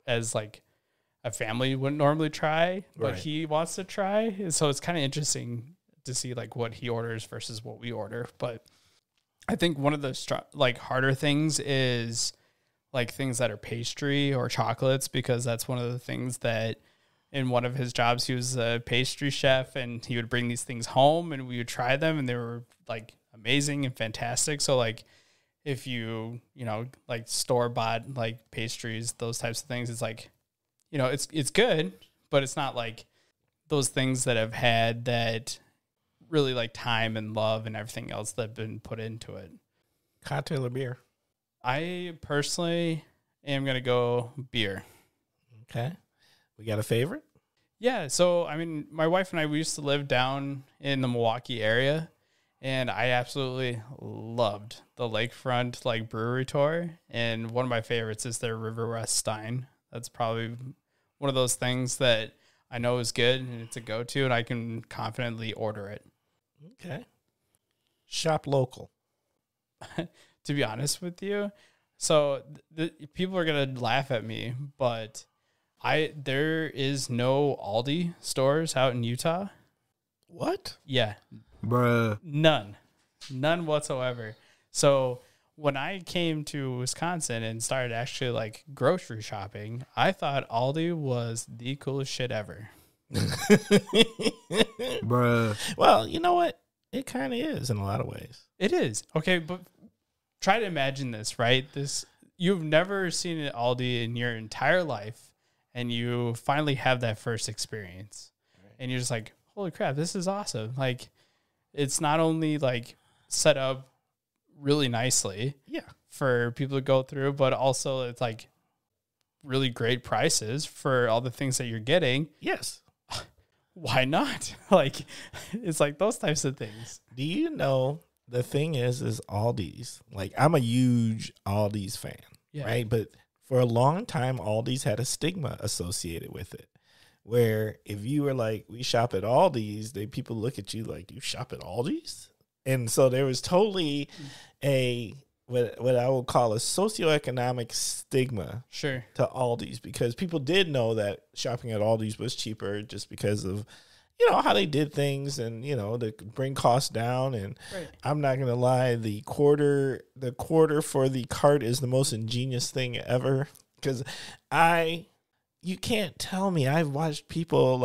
as like a family wouldn't normally try, but Right. he wants to try. So it's kind of interesting to see like what he orders versus what we order. But I think one of the like harder things is like things that are pastry or chocolates, because that's one of the things that in one of his jobs, he was a pastry chef, and he would bring these things home and we would try them, and they were like amazing and fantastic. So like if you like store bought like pastries, those types of things, it's like, it's good, but it's not like those things that have had that really like time and love and everything else that have been put into it. Cocktail or beer? I personally am going to go beer. Okay. We got a favorite? Yeah. So, I mean, my wife and I, we used to live down in the Milwaukee area, and I absolutely loved the lakefront like brewery tour. And one of my favorites is their River West Stein. That's probably one of those things that I know is good and it's a go-to, and I can confidently order it. Okay. Shop local. To be honest with you, so the people are gonna laugh at me, but there is no Aldi stores out in Utah. What? Yeah, Bruh. none whatsoever. So when I came to Wisconsin and started actually like grocery shopping, I thought Aldi was the coolest shit ever. Bruh. Well, you know what? It kind of is in a lot of ways. It is. Okay, but try to imagine this, right? You've never seen an Aldi in your entire life, and you finally have that first experience. Right. And you're just like, holy crap, this is awesome. Like, it's not only like set up really nicely for people to go through, but also it's like really great prices for all the things that you're getting. Yes. Why not? Like, it's like those types of things. Do you know, the thing is Aldi's, like, I'm a huge Aldi's fan, right? But for a long time, Aldi's had a stigma associated with it, where if you were like, we shop at Aldi's, people look at you like, you shop at Aldi's? And so there was totally what I would call a socioeconomic stigma to Aldi's, because people did know that shopping at Aldi's was cheaper just because of, how they did things and, to bring costs down. And I'm not going to lie, the quarter for the cart is the most ingenious thing ever. because you can't tell me. I've watched people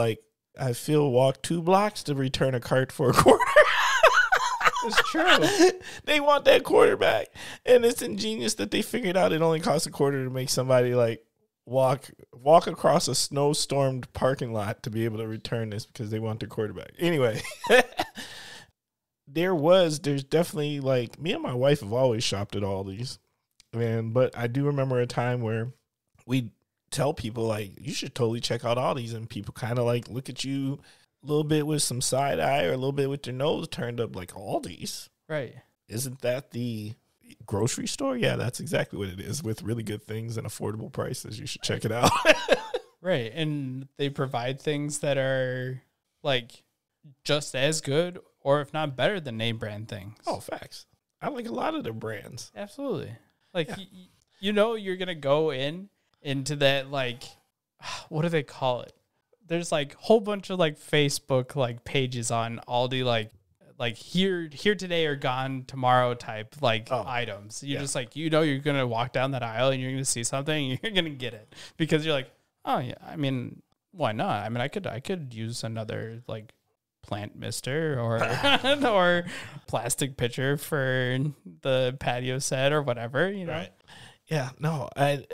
I feel walk 2 blocks to return a cart for a quarter. It's true. They want that quarter back. And it's ingenious that they figured out it only costs a quarter to make somebody walk across a snowstormed parking lot to be able to return this because they want their quarter back. Anyway, there's definitely me and my wife have always shopped at Aldi's. But I do remember a time where we tell people you should totally check out Aldi's, and people kind of look at you a little bit with some side eye or a little bit with their nose turned up, Aldi's. Right. Isn't that the grocery store? Yeah, that's exactly what it is, with really good things and affordable prices. You should check it out. Right. And they provide things that are just as good, or if not better than name brand things. Oh, facts. I like a lot of their brands. Absolutely. You're going to go into that, what do they call it? There's a whole bunch of Facebook pages on Aldi, here today or gone tomorrow type items. You're just you're gonna walk down that aisle and you're gonna see something and you're gonna get it because you're oh yeah, I mean, why not? I mean, I could use another plant mister or or plastic pitcher for the patio set or whatever, Right. Yeah, no, I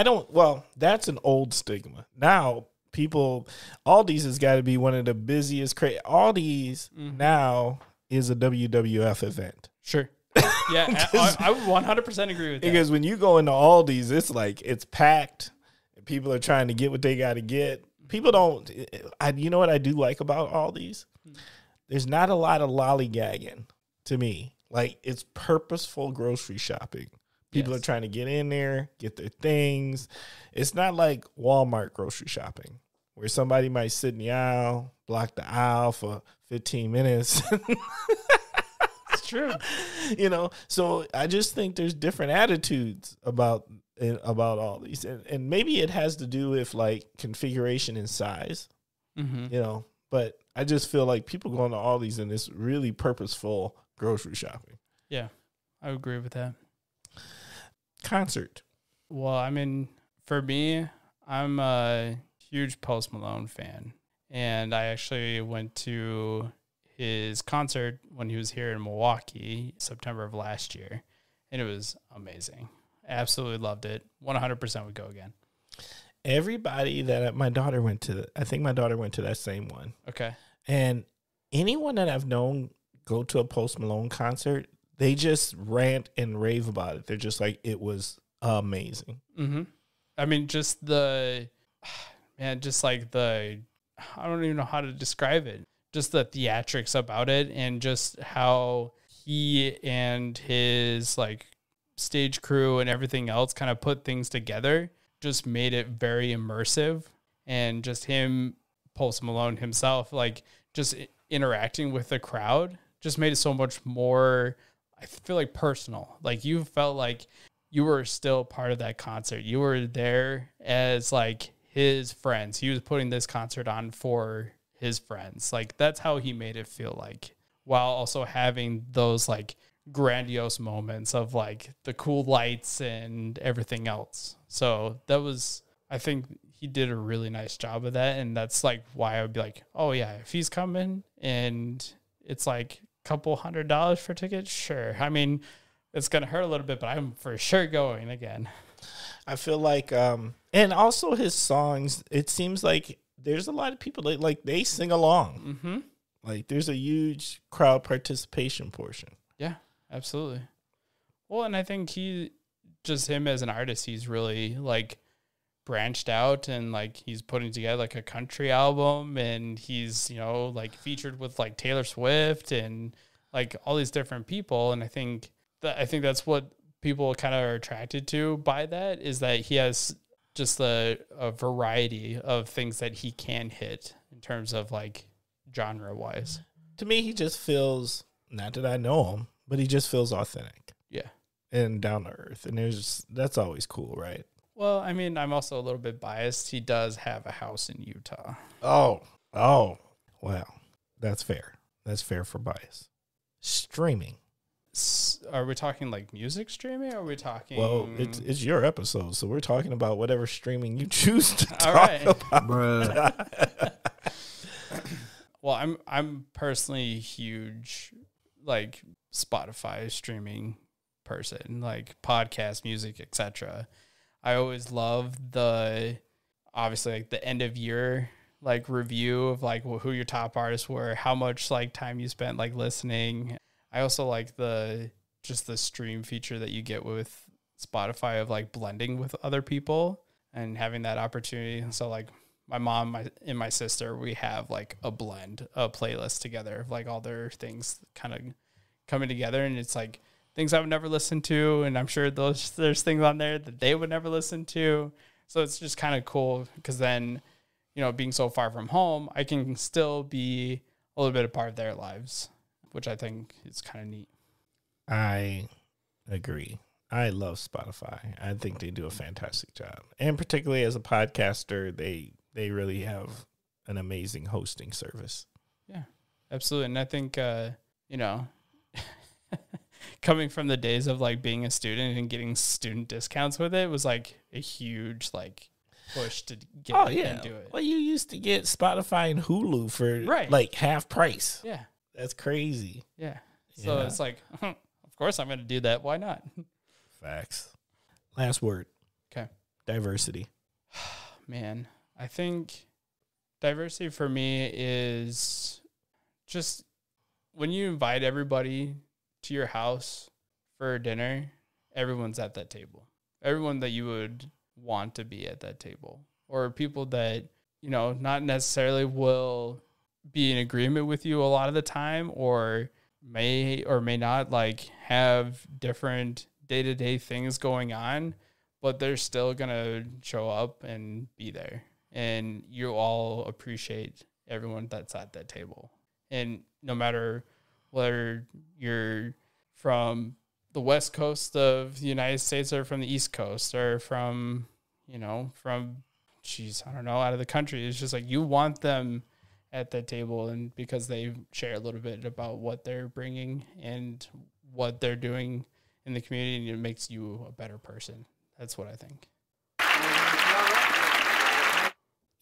don't. Well, that's an old stigma. Now Aldi's has got to be one of the busiest. Aldi's now is a WWF event. Sure. Yeah, I would 100% agree with that. Because when you go into Aldi's, it's packed. And people are trying to get what they got to get. People don't. You know what I do like about Aldi's? There's not a lot of lollygagging to me. It's purposeful grocery shopping. People are trying to get in there, get their things. It's not like Walmart grocery shopping, where somebody might sit in the aisle, block the aisle for 15 minutes. It's true. So I just think there's different attitudes about all these. And maybe it has to do with configuration and size, but I just feel like people going to all these in this really purposeful grocery shopping. Yeah, I agree with that. Concert. Well, I mean, for me, I'm a huge Post Malone fan, and I actually went to his concert when he was here in Milwaukee, September of last year, and it was amazing. Absolutely loved it. 100% would go again. Everybody that my daughter went to, I think my daughter went to that same one. Okay. And anyone that I've known go to a Post Malone concert, they just rant and rave about it. They're just it was amazing. Mm-hmm. I mean, just I don't even know how to describe it. Just the theatrics about it, and just how he and his stage crew and everything else kind of put things together, just made it very immersive. And just him, Post Malone himself, just interacting with the crowd, just made it so much more, I feel personal. You felt you were still part of that concert. You were there as his friends. He was putting this concert on for his friends. That's how he made it feel while also having those grandiose moments of the cool lights and everything else. So that was, I think he did a really nice job of that. And that's why I would be oh yeah, if he's coming and it's couple $100 for tickets, sure. I mean, it's gonna hurt a little bit, but I'm for sure going again. I feel and also his songs, it seems there's a lot of people that they sing along. Mm-hmm. There's a huge crowd participation portion. Yeah, absolutely. Well, and I think him as an artist, he's really branched out, and he's putting together a country album, and he's featured with Taylor Swift and all these different people. And I think that's what people kind of are attracted to by that, is that he has just a variety of things that he can hit in terms of genre wise. To me, he just feels, not that I know him, but he just feels authentic. Yeah. And down to earth. And that's always cool, right? Well, I mean, I'm also a little bit biased. He does have a house in Utah. Oh, well, that's fair. That's fair for bias. Streaming. are we talking like music streaming? Or are we talking? Well, it's your episode, so we're talking about whatever streaming you choose to All talk right. about. Bruh. Well, I'm personally a huge like Spotify streaming person, like podcast, music, etc. I always love obviously like the end of year like review of like who your top artists were, how much like time you spent like listening. I also like the stream feature that you get with Spotify of like blending with other people and having that opportunity. So like my mom and my sister, we have like a playlist together of like all their things kind of coming together, and it's like things I would never listen to, and I'm sure there's things on there that they would never listen to. So it's just kind of cool because then, being so far from home, I can still be a little bit a part of their lives, which I think is kind of neat. I agree. I love Spotify. I think they do a fantastic job. And particularly as a podcaster, they really have an amazing hosting service. Yeah, absolutely. And I think, coming from the days of like being a student and getting student discounts with it was like a huge like push to get into it. Well, you used to get Spotify and Hulu for Right. like half price. Yeah. That's crazy. Yeah. So Yeah. it's like, of course I'm going to do that. Why not? Facts. Last word. Okay. Diversity. Man, I think diversity for me is just when you invite everybody to your house for dinner, everyone's at that table. Everyone that you would want to be at that table, or people that, not necessarily will be in agreement with you a lot of the time, or may not like have different day-to-day things going on, but they're still going to show up and be there. And you all appreciate everyone that's at that table. And no matter whether you're from the West Coast of the United States or from the East Coast or from out of the country, it's just like you want them at that table, and because they share a little bit about what they're bringing and what they're doing in the community, and it makes you a better person. That's what I think.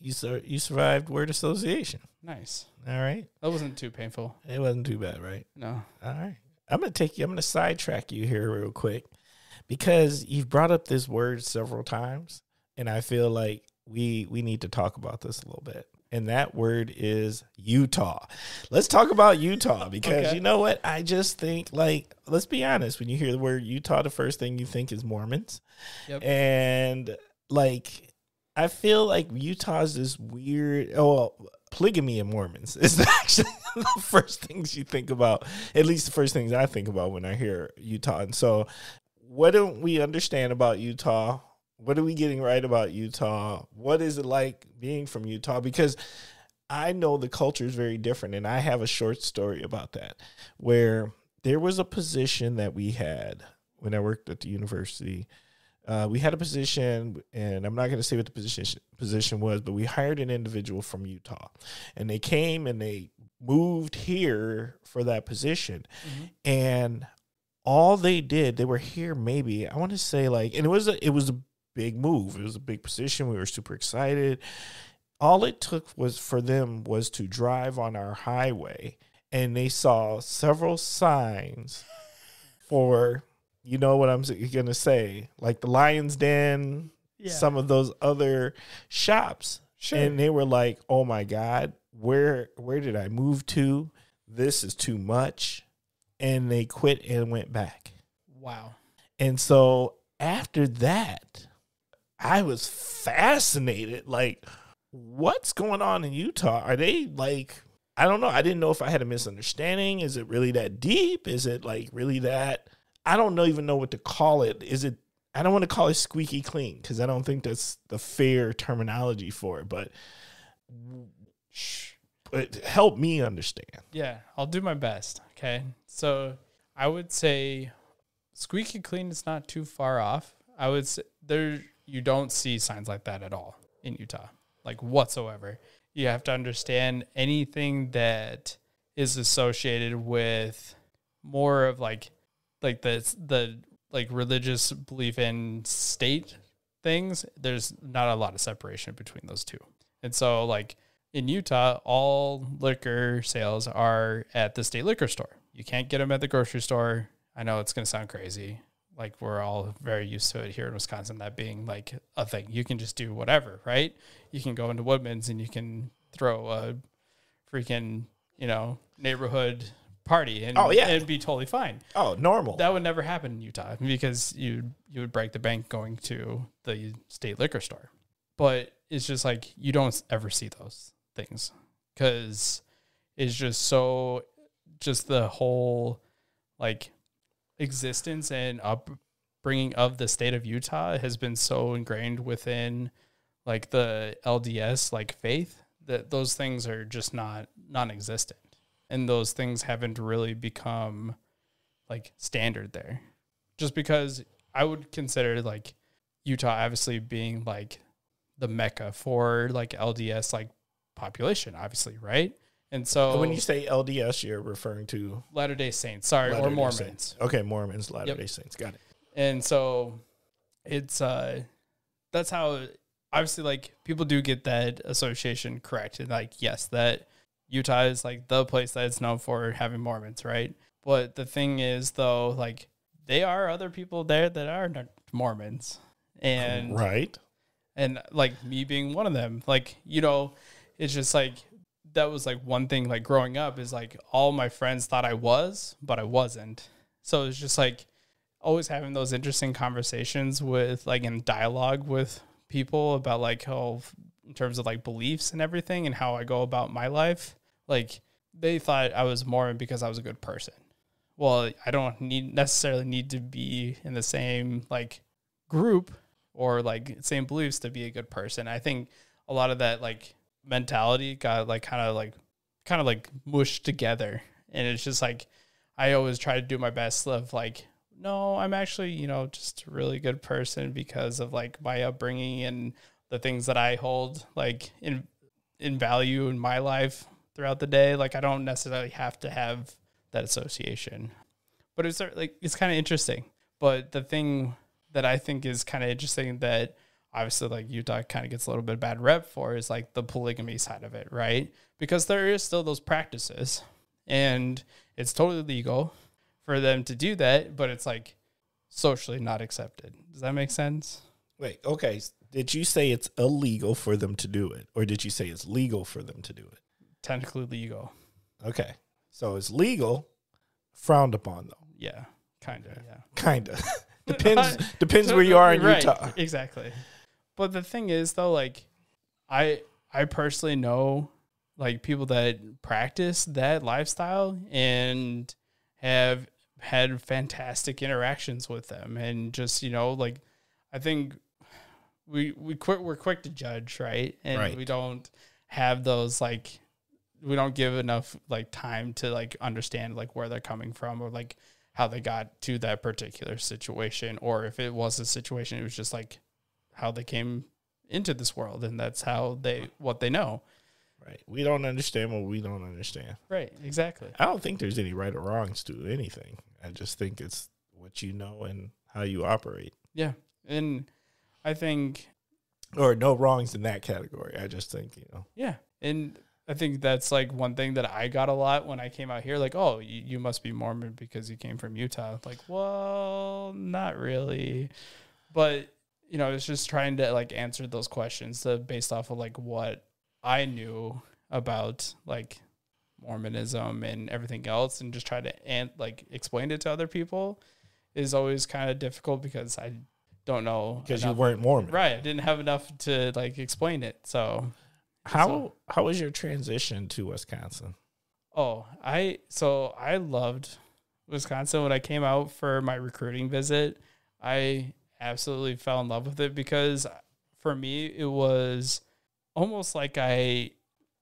You survived word association. Nice. All right. That wasn't too painful. It wasn't too bad, right? No. All right. I'm going to sidetrack you here real quick because you've brought up this word several times, and I feel like we need to talk about this a little bit. And that word is Utah. Let's talk about Utah because Okay. You know what? I just think, like, let's be honest. When you hear the word Utah, the first thing you think is Mormons. Yep. And, like, I feel like Utah is this weird, polygamy and Mormons is actually the first things you think about, at least the first things I think about when I hear Utah. And so what don't we understand about Utah? What are we getting right about Utah? What is it like being from Utah? Because I know the culture is very different, and I have a short story about that, where there was a position that we had when I worked at the university. We had a position, and I'm not going to say what the position was, but we hired an individual from Utah, and they came and they moved here for that position. Mm-hmm. And all they did, they were here maybe, I want to say like, and it was a big move. It was a big position. We were super excited. All it took was to drive on our highway, and they saw several signs for, you know what I'm going to say, like the Lion's Den, some of those other shops. Sure. And they were like, oh my God, where did I move to? This is too much. And they quit and went back. Wow. And so after that, I was fascinated. Like, what's going on in Utah? Are they like, I don't know. I didn't know if I had a misunderstanding. Is it really that deep? Is it like really that? I don't even know what to call it. I don't want to call it squeaky clean because I don't think that's the fair terminology for it, but help me understand. Yeah, I'll do my best. Okay. So I would say squeaky clean is not too far off. I would say you don't see signs like that at all in Utah, like whatsoever. You have to understand anything that is associated with more of like like the like religious belief in state things, there's not a lot of separation between those two. And so like in Utah, all liquor sales are at the state liquor store. You can't get them at the grocery store. I know it's going to sound crazy. Like we're all very used to it here in Wisconsin, that being like a thing. You can just do whatever, right? You can go into Woodman's and you can throw a freaking, neighborhood party and it'd be totally fine. Oh, normal. That would never happen in Utah because you would break the bank going to the state liquor store. But it's just like you don't ever see those things because it's just the whole like existence and upbringing of the state of Utah has been so ingrained within like the LDS like faith that those things are just non-existent. And those things haven't really become like standard there. Just because I would consider like Utah obviously being like the Mecca for like LDS like population, obviously, right? And so when you say LDS, you're referring to Latter-day Saints, or Mormons. Saints. Okay, Mormons, Latter-day Saints. Got it. And so it's that's how obviously like people do get that association correct. And like, yes, that Utah is like the place that it's known for having Mormons, right? But the thing is though, like they are other people there that are not Mormons. And right. And like me being one of them, like, it's just like, that was like one thing like growing up is like all my friends thought I was, but I wasn't. So it's just like always having those interesting conversations with like in dialogue with people about like how in terms of like beliefs and everything and how I go about my life. Like they thought I was Mormon because I was a good person. Well, I don't necessarily need to be in the same like group or like same beliefs to be a good person. I think a lot of that like mentality got like kind of like mushed together, and it's just like I always try to do my best of like, no, I'm actually just a really good person because of like my upbringing and the things that I hold like in value in my life throughout the day. Like I don't necessarily have to have that association, but it's like it's kind of interesting. But the thing that I think is kind of interesting that obviously like Utah kind of gets a little bit bad rep for is like the polygamy side of it, right? Because there is still those practices and it's totally legal for them to do that, but it's like socially not accepted. Does that make sense? Wait, okay. Did you say it's illegal for them to do it, or did you say it's legal for them to do it? Technically legal. Okay. So it's legal, frowned upon though. Yeah, kind of, yeah. Kind of. Depends where you are in right, Utah. Exactly. But the thing is though, like I personally know like people that practice that lifestyle and have had fantastic interactions with them, and just like I think we're quick to judge, right? And right. We don't have those like we don't give enough like time to like understand like where they're coming from or like how they got to that particular situation, or if it was a situation, it was just like how they came into this world, and that's how what they know. Right. We don't understand what we don't understand. Right. Exactly. I don't think there's any right or wrongs to anything. I just think it's what you know and how you operate. Yeah. And I think, or no wrongs in that category. I just think, Yeah. And I think that's like one thing that I got a lot when I came out here. Like, oh, you must be Mormon because you came from Utah. Like, well, not really. But, it's just trying to like answer those questions based off of like what I knew about like Mormonism and everything else, and just try to explain it to other people is always kind of difficult because I don't know because enough. You weren't Mormon, right? I didn't have enough to like explain it. So how was your transition to Wisconsin? Oh, I loved Wisconsin when I came out for my recruiting visit. I absolutely fell in love with it because for me it was almost like I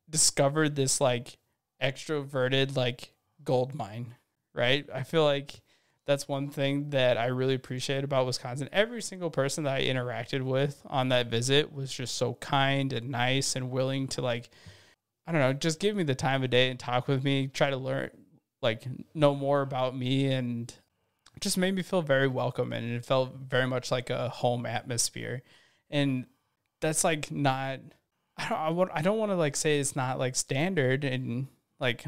discovered this like extroverted like gold mine, right? I feel like that's one thing that I really appreciate about Wisconsin. Every single person that I interacted with on that visit was just so kind and nice and willing to like, I don't know, just give me the time of day and talk with me, try to learn, like know more about me and just made me feel very welcome, and it felt very much like a home atmosphere. And that's like not, I don't want to like say it's not like standard in like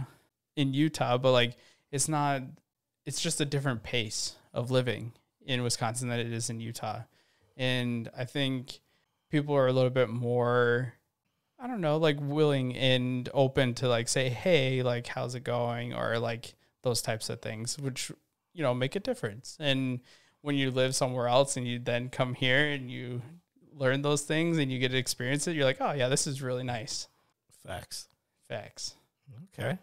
in Utah, but like it's not, it's just a different pace of living in Wisconsin than it is in Utah. And I think people are a little bit more, I don't know, like willing and open to like say, hey, like, how's it going? Or like those types of things, which, you know, make a difference. And when you live somewhere else and you then come here and you learn those things and you get to experience it, you're like, oh yeah, this is really nice. Facts. Okay.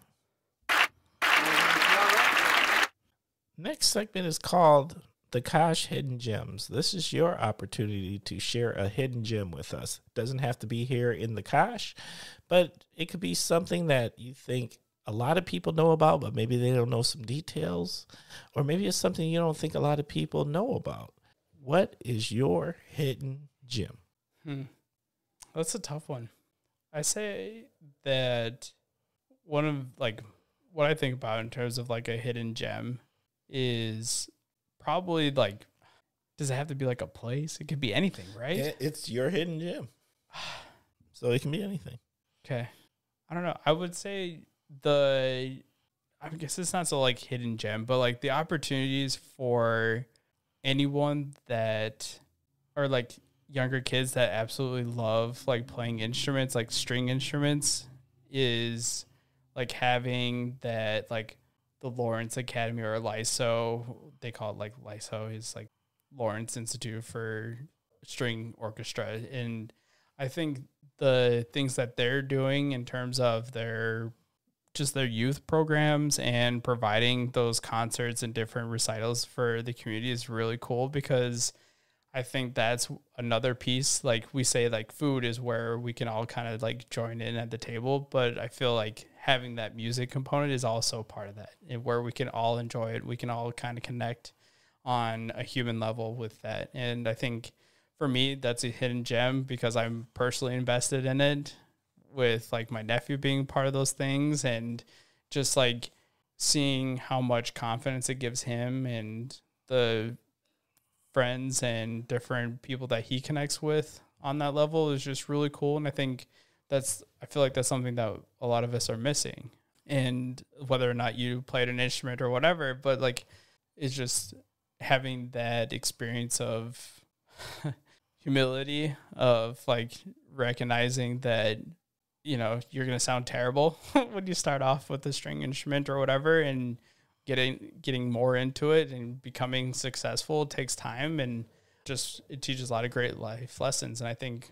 Next segment is called The Kosh Hidden Gems. This is your opportunity to share a hidden gem with us. It doesn't have to be here in the Kosh, but it could be something that you think a lot of people know about, but maybe they don't know some details, or maybe it's something you don't think a lot of people know about. What is your hidden gem? That's a tough one. I say that one of like what I think about in terms of like a hidden gem is probably like, does it have to be like a place? It could be anything, right? Yeah, it's your hidden gem. So it can be anything. Okay. I don't know. I would say I guess it's not so like hidden gem, but like the opportunities for anyone that are like younger kids that absolutely love like playing instruments, like string instruments, is like having that, like the Lawrence Academy or LISO, they call it like LISO, is like Lawrence Institute for String Orchestra. And I think the things that they're doing in terms of their youth programs and providing those concerts and different recitals for the community is really cool, because I think that's another piece. Like we say, like food is where we can all kind of like join in at the table, but I feel like having that music component is also part of that, and where we can all enjoy it. We can all kind of connect on a human level with that. And I think for me, that's a hidden gem because I'm personally invested in it, with like my nephew being part of those things, and just like seeing how much confidence it gives him and the friends and different people that he connects with on that level is just really cool. And I feel like that's something that a lot of us are missing. And whether or not you played an instrument or whatever, but like, it's just having that experience of humility, of like recognizing that, you know, you're going to sound terrible when you start off with a string instrument or whatever, and getting more into it and becoming successful takes time, and just it teaches a lot of great life lessons. And I think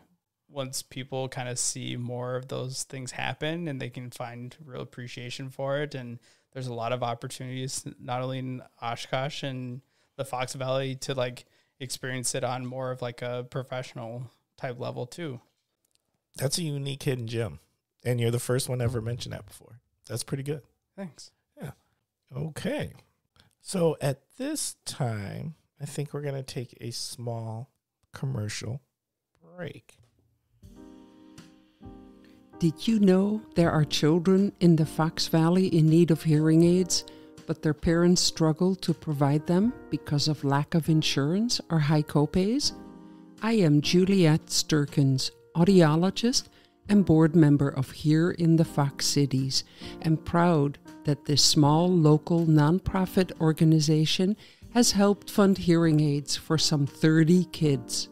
once people kind of see more of those things happen and they can find real appreciation for it, and there's a lot of opportunities not only in Oshkosh and the Fox Valley to like experience it on more of like a professional type level too. That's a unique hidden gem, and you're the first one ever mentioned that before. That's pretty good. Thanks. Yeah. Okay. So at this time, I think we're going to take a small commercial break. Did you know there are children in the Fox Valley in need of hearing aids, but their parents struggle to provide them because of lack of insurance or high copays? I am Juliette Sturkins, audiologist and board member of Here in the Fox Cities, and proud that this small local nonprofit organization has helped fund hearing aids for some 30 kids.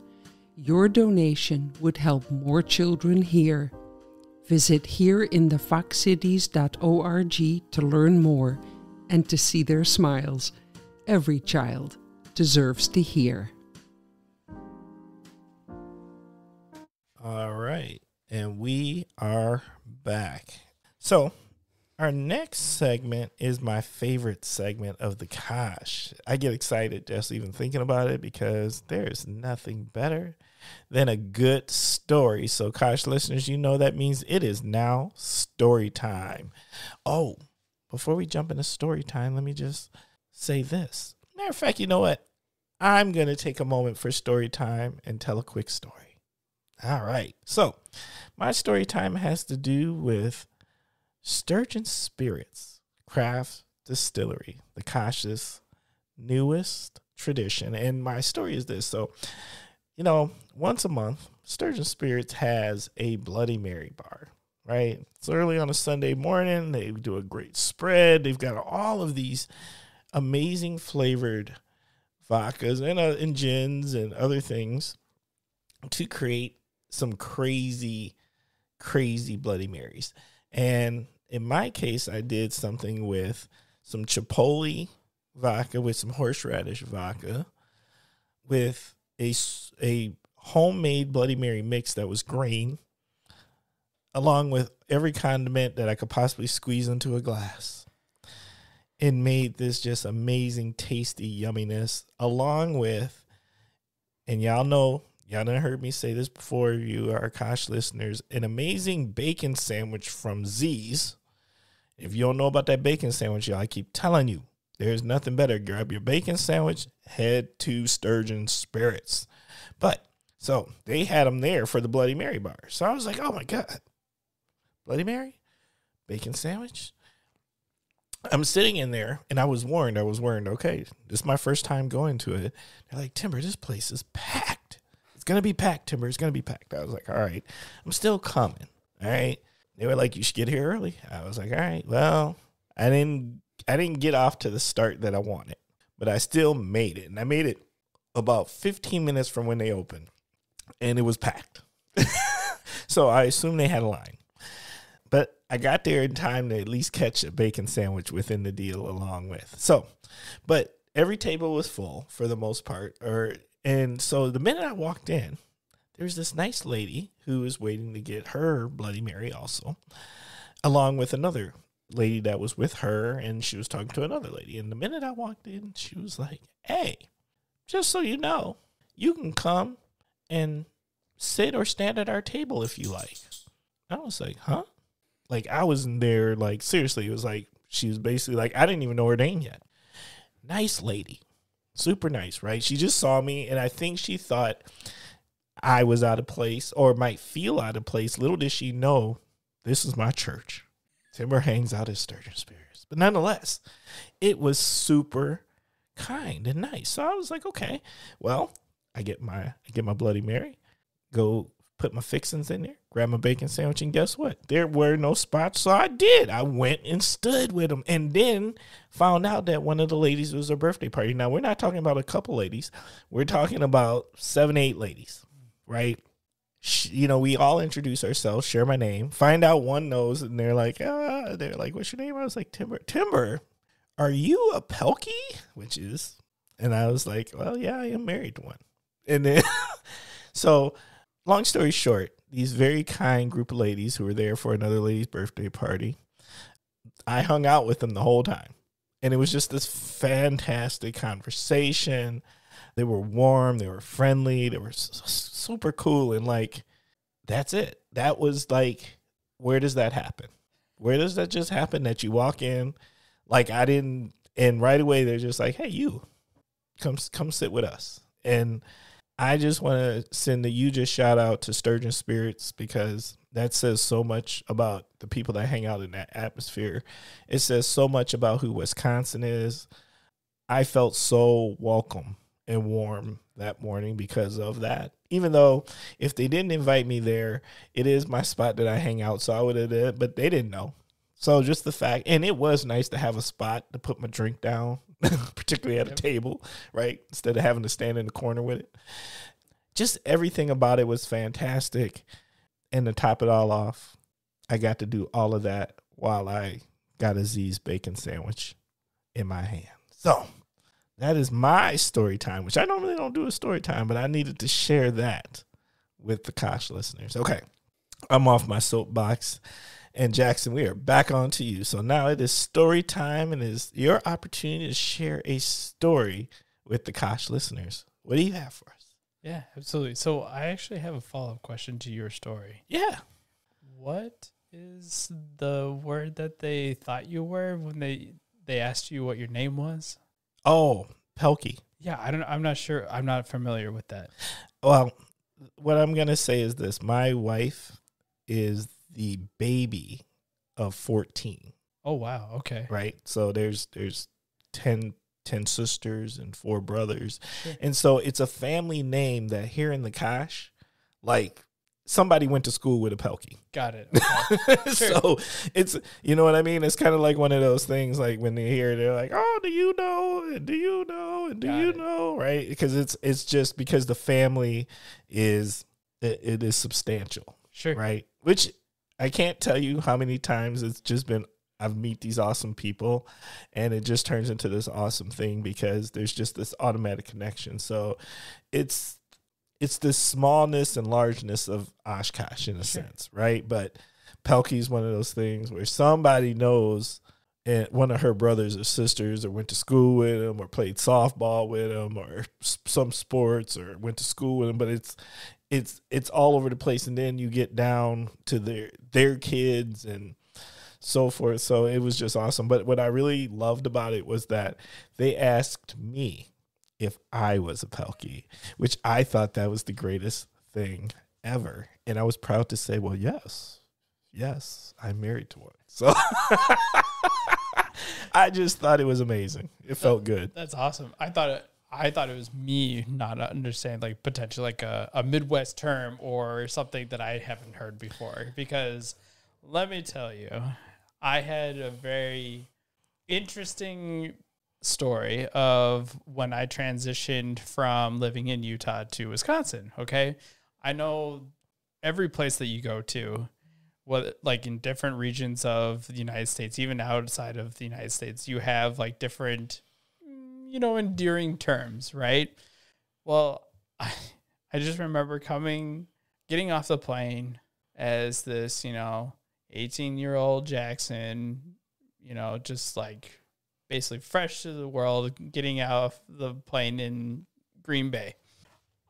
Your donation would help more children hear. Visit hereinthefoxcities.org to learn more and to see their smiles. Every child deserves to hear. All right. And we are back. So our next segment is my favorite segment of the Kosh. I get excited just even thinking about it because there is nothing better than a good story. So Kosh listeners, you know that means it is now story time. Oh, before we jump into story time, let me just say this. Matter of fact, you know what? I'm going to take a moment for story time and tell a quick story. All right. So my story time has to do with Sturgeon Spirits Craft Distillery, the Kosh's newest tradition. And my story is this. So, once a month, Sturgeon Spirits has a Bloody Mary bar, right? It's early on a Sunday morning. They do a great spread. They've got all of these amazing flavored vodkas and gins and other things to create some crazy Bloody Marys. And in my case, I did something with some Chipotle vodka, with some horseradish vodka, with a homemade Bloody Mary mix that was green, along with every condiment that I could possibly squeeze into a glass. It made this just amazing, tasty yumminess, along with, and y'all done heard me say this before, you are Kosh listeners, an amazing bacon sandwich from Z's. If you don't know about that bacon sandwich, y'all, I keep telling you, there's nothing better. Grab your bacon sandwich, head to Sturgeon Spirits. But, so, they had them there for the Bloody Mary bar. So I was like, oh my God, Bloody Mary? Bacon sandwich? I'm sitting in there, and I was warned, okay, this is my first time going to it. They're like, Timber, this place is packed. It's going to be packed, Timber. It's going to be packed. I was like, all right, I'm still coming, all right? They were like, you should get here early. I was like, all right, well, I didn't get off to the start that I wanted, but I still made it. And I made it about 15 minutes from when they opened, and it was packed. So I assumed they had a line. But I got there in time to at least catch a bacon sandwich within the deal along with. So, but every table was full for the most part. And so the minute I walked in, there was this nice lady who was waiting to get her Bloody Mary also, along with another lady that was with her, and she was talking to another lady. And the minute I walked in, she was like, hey, just so you know, you can come and sit or stand at our table if you like. I was like, huh? Like, I wasn't there, like, seriously. It was like, she was basically like, I didn't even know her name yet. Nice lady. Super nice, right? She just saw me, and I think she thought I was out of place or might feel out of place. Little did she know, this is my church. Timber hangs out at Sturgeon Spirits. But nonetheless, it was super kind and nice. So I was like, okay, well, I get my Bloody Mary, go put my fixings in there, grab my bacon sandwich, and guess what? There were no spots, so I did. I went and stood with them, and then found out that one of the ladies was her birthday party. Now, we're not talking about a couple ladies. We're talking about 7, 8 ladies, right? We all introduce ourselves, share my name, find out one knows, and they're like, what's your name? I was like, Timber. Timber, are you a Pelkey? And I was like, well, yeah, I am married to one. And then, so long story short, these very kind group of ladies who were there for another lady's birthday party, I hung out with them the whole time. And it was just this fantastic conversation. They were warm. They were friendly. They were super cool. And, like, that's it. That was, like, where does that happen? Where does that just happen that you walk in, like, I didn't, and right away they're just like, hey, you, come sit with us. And I just want to send a huge shout out to Sturgeon Spirits, because that says so much about the people that hang out in that atmosphere. It says so much about who Wisconsin is. I felt so welcome and warm that morning because of that. Even though if they didn't invite me there, it is my spot that I hang out, so I would have did, but they didn't know. So just the fact, and it was nice to have a spot to put my drink down, particularly at a table, right? Instead of having to stand in the corner with it. Just everything about it was fantastic. And to top it all off, I got to do all of that while I got a Z's bacon sandwich in my hand. So that is my story time, which I normally don't do a story time, but I needed to share that with the Kosh listeners. Okay, I'm off my soapbox. And Jackson, we are back on to you. So now it is story time, and it is your opportunity to share a story with the Kosh listeners. What do you have for us? Yeah, absolutely. So I actually have a follow-up question to your story. Yeah. What is the word that they thought you were when they asked you what your name was? Oh, Pelkey. Yeah, I'm not sure. I'm not familiar with that. Well, what I'm going to say is this. My wife is the baby of 14. Oh, wow. Okay. Right? So there's 10 10 sisters and 4 brothers. Sure. And so it's a family name that here in the Kosh, like somebody went to school with a Pelkey. Got it. Okay. Sure. So it's, you know what I mean? It's kind of like one of those things, like when they hear, they're like, oh, do you know? And do you know? And do you know? Right? Because it's just because the family is, it is substantial. Sure. Right? Which I can't tell you how many times it's just been, I've meet these awesome people and it just turns into this awesome thing because there's just this automatic connection. So it's this smallness and largeness of Oshkosh in a sense, right? But Pelkey is one of those things where somebody knows and one of her brothers or sisters or went to school with him or played softball with him or some sports or went to school with him, but it's all over the place. And then you get down to their kids and so forth. So it was just awesome. But what I really loved about it was that they asked me if I was a Pelkey, which I thought that was the greatest thing ever. And I was proud to say, well, yes, I'm married to one. So I just thought it was amazing. It felt good. That's awesome. I thought it was me not understanding like potentially like a Midwest term or something that I haven't heard before, because let me tell you, I had a very interesting story of when I transitioned from living in Utah to Wisconsin. Okay. I know every place that you go to, what like in different regions of the United States, even outside of the United States, you have like different, endearing terms, right? Well, I just remember getting off the plane as this, 18-year-old Jackson, just like basically fresh to the world, getting out of the plane in Green Bay.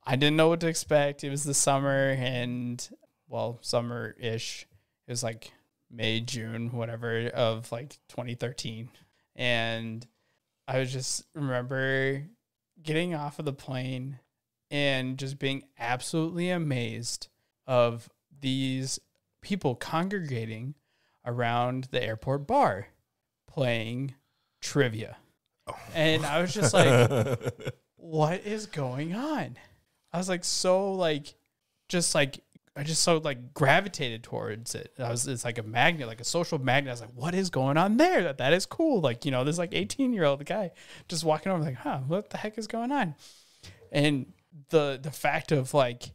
I didn't know what to expect. It was the summer and, summer-ish. It was like May, June, whatever, of like 2013. And I was just remember getting off of the plane and just being absolutely amazed of these people congregating around the airport bar playing trivia. Oh. And I was just like, what is going on? I was like, I just so gravitated towards it. It's like a magnet, like a social magnet. I was like, what is going on there? That is cool. Like, this like 18-year-old guy just walking over like, what the heck is going on? And the fact of like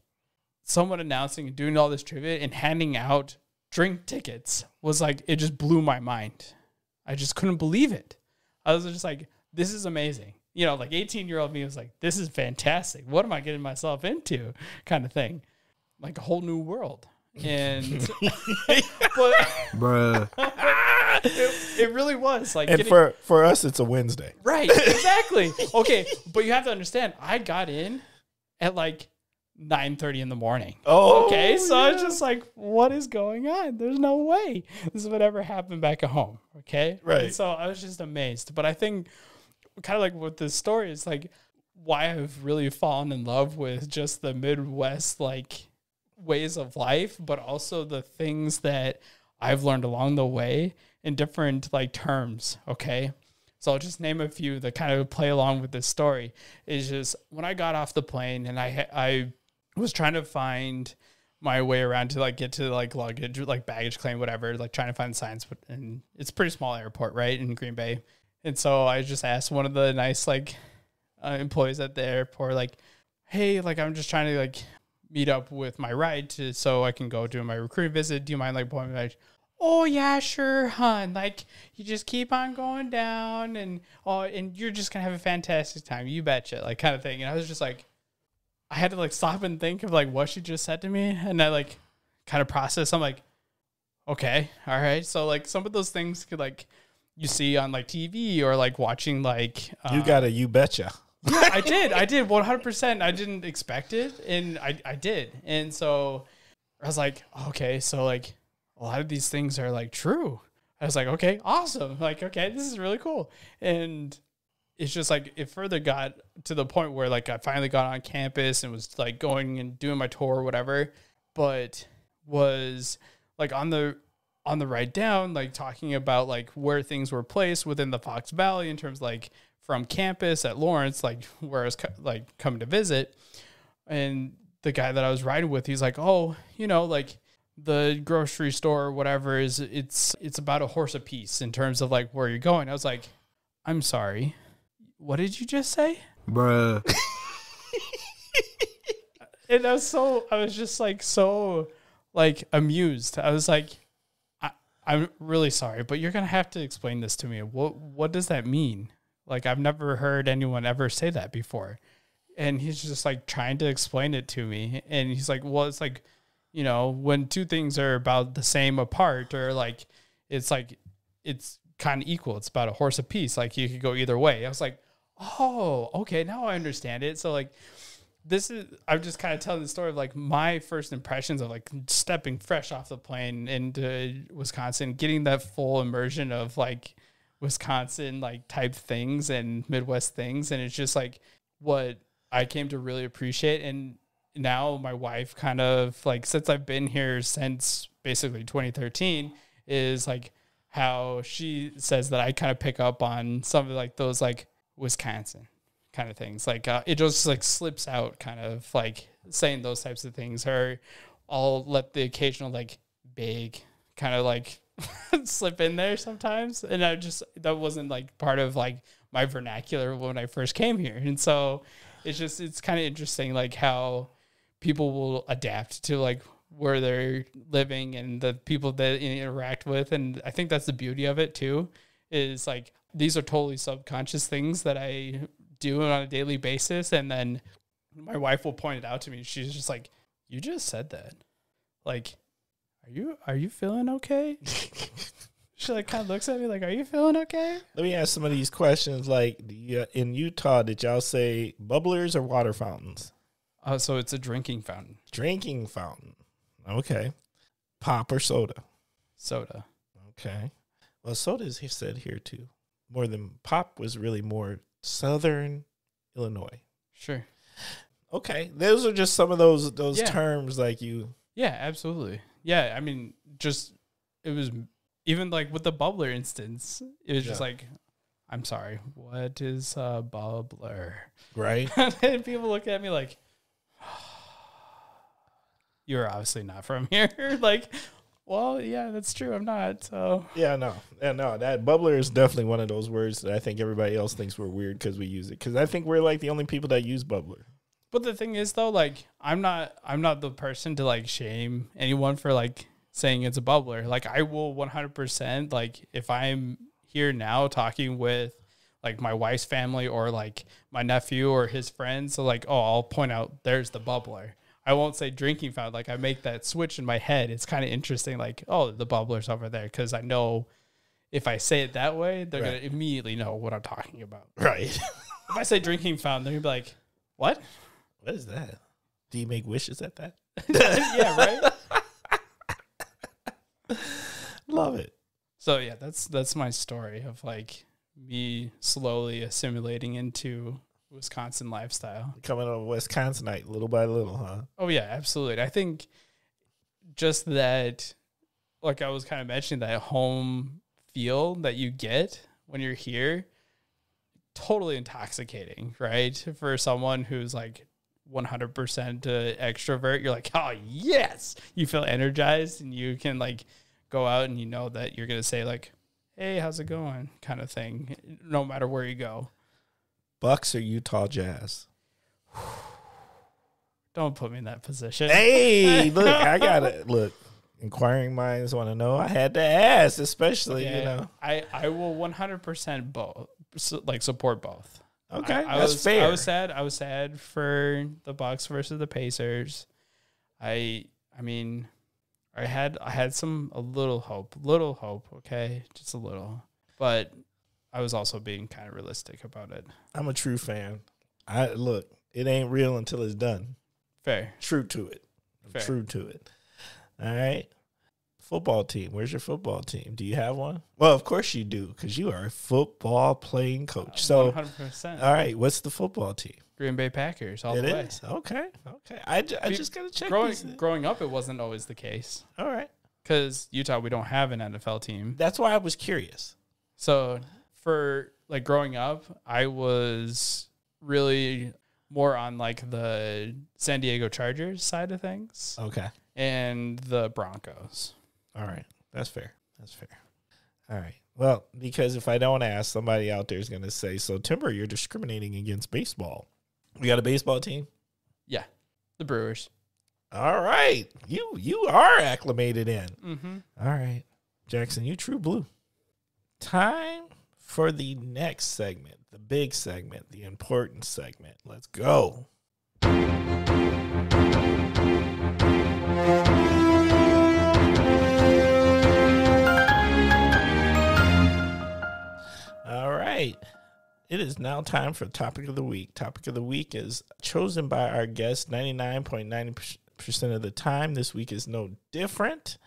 someone announcing and doing all this trivia and handing out drink tickets was like, it just blew my mind. I just couldn't believe it. I was just like, this is amazing. Like 18-year-old me was like, this is fantastic. What am I getting myself into? Kind of thing. Like a whole new world. And but bruh. It really was like, and for us it's a Wednesday. Right, exactly. Okay, but you have to understand, I got in at like 9:30 in the morning. Oh, okay. So I was just like, what is going on? There's no way this would ever happen back at home. Okay. Right. And so I was just amazed. But I think kind of like with this story is like why I've really fallen in love with just the Midwest, like ways of life, but also the things that I've learned along the way in different like terms. Okay. So I'll just name a few that kind of play along with this story. Is just when I got off the plane and I was trying to find my way around to like get to like luggage, like baggage claim, whatever, like trying to find signs, and it's a pretty small airport, right, in Green Bay. And so I just asked one of the nice like employees at the airport, like, hey, like I'm just trying to like meet up with my ride so I can go do my recruiting visit. Do you mind like pointing me like, oh yeah, sure, hon. Like you just keep on going down and you're just gonna have a fantastic time. You betcha, like kind of thing. And I was just like, I had to like stop and think of like what she just said to me, and I like kind of process. I'm like, okay, all right. So like some of those things could like you see on like TV or like watching like you got a you betcha. Yeah, I did 100%. I didn't expect it, and I did, and so I was like, okay, so like a lot of these things are like true. I was like, okay, awesome. Like, okay, this is really cool, and it's just like it further got to the point where like I finally got on campus and was like going and doing my tour or whatever, but was like on the ride down, like talking about like where things were placed within the Fox Valley in terms of, like from campus at Lawrence, like where I was like coming to visit. And the guy that I was riding with, he's like, oh, you know, like the grocery store or whatever it's about a horse a piece in terms of like where you're going. I was like, I'm sorry, what did you just say? Bruh. And I was just like so like amused. I was like, I'm really sorry, but you're gonna have to explain this to me. What does that mean? Like, I've never heard anyone ever say that before. And he's just like trying to explain it to me. And he's like, well, it's like, you know, when two things are about the same apart, or like it's kind of equal. It's about a horse apiece. Like you could go either way. I was like, oh, okay, now I understand it. So like, I'm just kind of telling the story of like my first impressions of like stepping fresh off the plane into Wisconsin, getting that full immersion of like Wisconsin like type things and Midwest things. And it's just like what I came to really appreciate. And now my wife kind of like, since I've been here since basically 2013, is like how she says that I kind of pick up on some of like those like Wisconsin kind of things. Like it just like slips out kind of like saying those types of things, or I'll let the occasional like big kind of like slip in there sometimes. And that wasn't like part of like my vernacular when I first came here. And so it's kind of interesting like how people will adapt to like where they're living and the people that you interact with. And I think that's the beauty of it too, is like these are totally subconscious things that I do on a daily basis. And then my wife will point it out to me. She's just like, you just said that. Like, are you feeling okay? She like kind of looks at me like, are you feeling okay? Let me ask some of these questions. Like in Utah, did y'all say bubblers or water fountains? So it's a drinking fountain. Drinking fountain. Okay. Pop or soda? Soda. Okay. Well, soda is said here too. More than pop was really more Southern Illinois. Sure. Okay. Those are just some of those Yeah. terms like you. Yeah, absolutely. Yeah, I mean, just it was even like with the bubbler instance, it was just like, I'm sorry, what is a bubbler? Right. And people look at me like, you're obviously not from here. Like, well, yeah, that's true. I'm not. So no. That bubbler is definitely one of those words that I think everybody else thinks we're weird because we use it. Because I think we're like the only people that use bubbler. But the thing is, though, like I'm not the person to like shame anyone for like saying it's a bubbler. Like I will 100%. Like if I'm here now talking with like my wife's family or like my nephew or his friends, so like, oh, I'll point out there's the bubbler. I won't say drinking fountain. Like I make that switch in my head. It's kind of interesting. Like, oh, the bubbler's over there, because I know if I say it that way, they're gonna immediately know what I'm talking about. Right. If I say drinking fountain, they're gonna be like, what? What is that? Do you make wishes at that? Yeah, right. Love it. So yeah, that's my story of like me slowly assimilating into Wisconsin lifestyle. Coming over Wisconsinite little by little, huh? Oh yeah, absolutely. I think just that, like I was kind of mentioning, that home feel that you get when you're here, totally intoxicating, right? For someone who's like 100% extrovert, you're like, oh yes, you feel energized and you can like go out and you know that you're going to say like, hey, how's it going? Kind of thing, no matter where you go. Bucks or Utah Jazz? Don't put me in that position. Hey, look, I got it. Look, inquiring minds want to know. I had to ask, especially, Okay. you know. I will 100% both, like support both. Okay, I that's was, fair. I was sad for the Bucks versus the Pacers. I mean, I had a little hope, okay, just a little, but I was also being kind of realistic about it. I'm a true fan. Look, it ain't real until it's done. Fair. True to it. Fair. True to it. All right. Football team. Where's your football team? Do you have one? Well, of course you do, because you are a football playing coach. So, 100%. all right, what's the football team? Green Bay Packers all It the way. is. Okay. I just got to check these. Growing up, it wasn't always the case. All right. Because Utah, we don't have an NFL team. That's why I was curious. So for like growing up, I was really more on like the San Diego Chargers side of things Okay. and the Broncos. All right. That's fair. That's fair. All right. Well, because if I don't ask, somebody out there is going to say, so Timber, you're discriminating against baseball. We got a baseball team? Yeah, the Brewers. All right. You are acclimated in. Mm-hmm. All right. Jackson, you true blue. Time for the next segment, the big segment, the important segment. Let's go. All right. It is now time for Topic of the Week. Topic of the Week is chosen by our guests 99.9% of the time. This week is no different.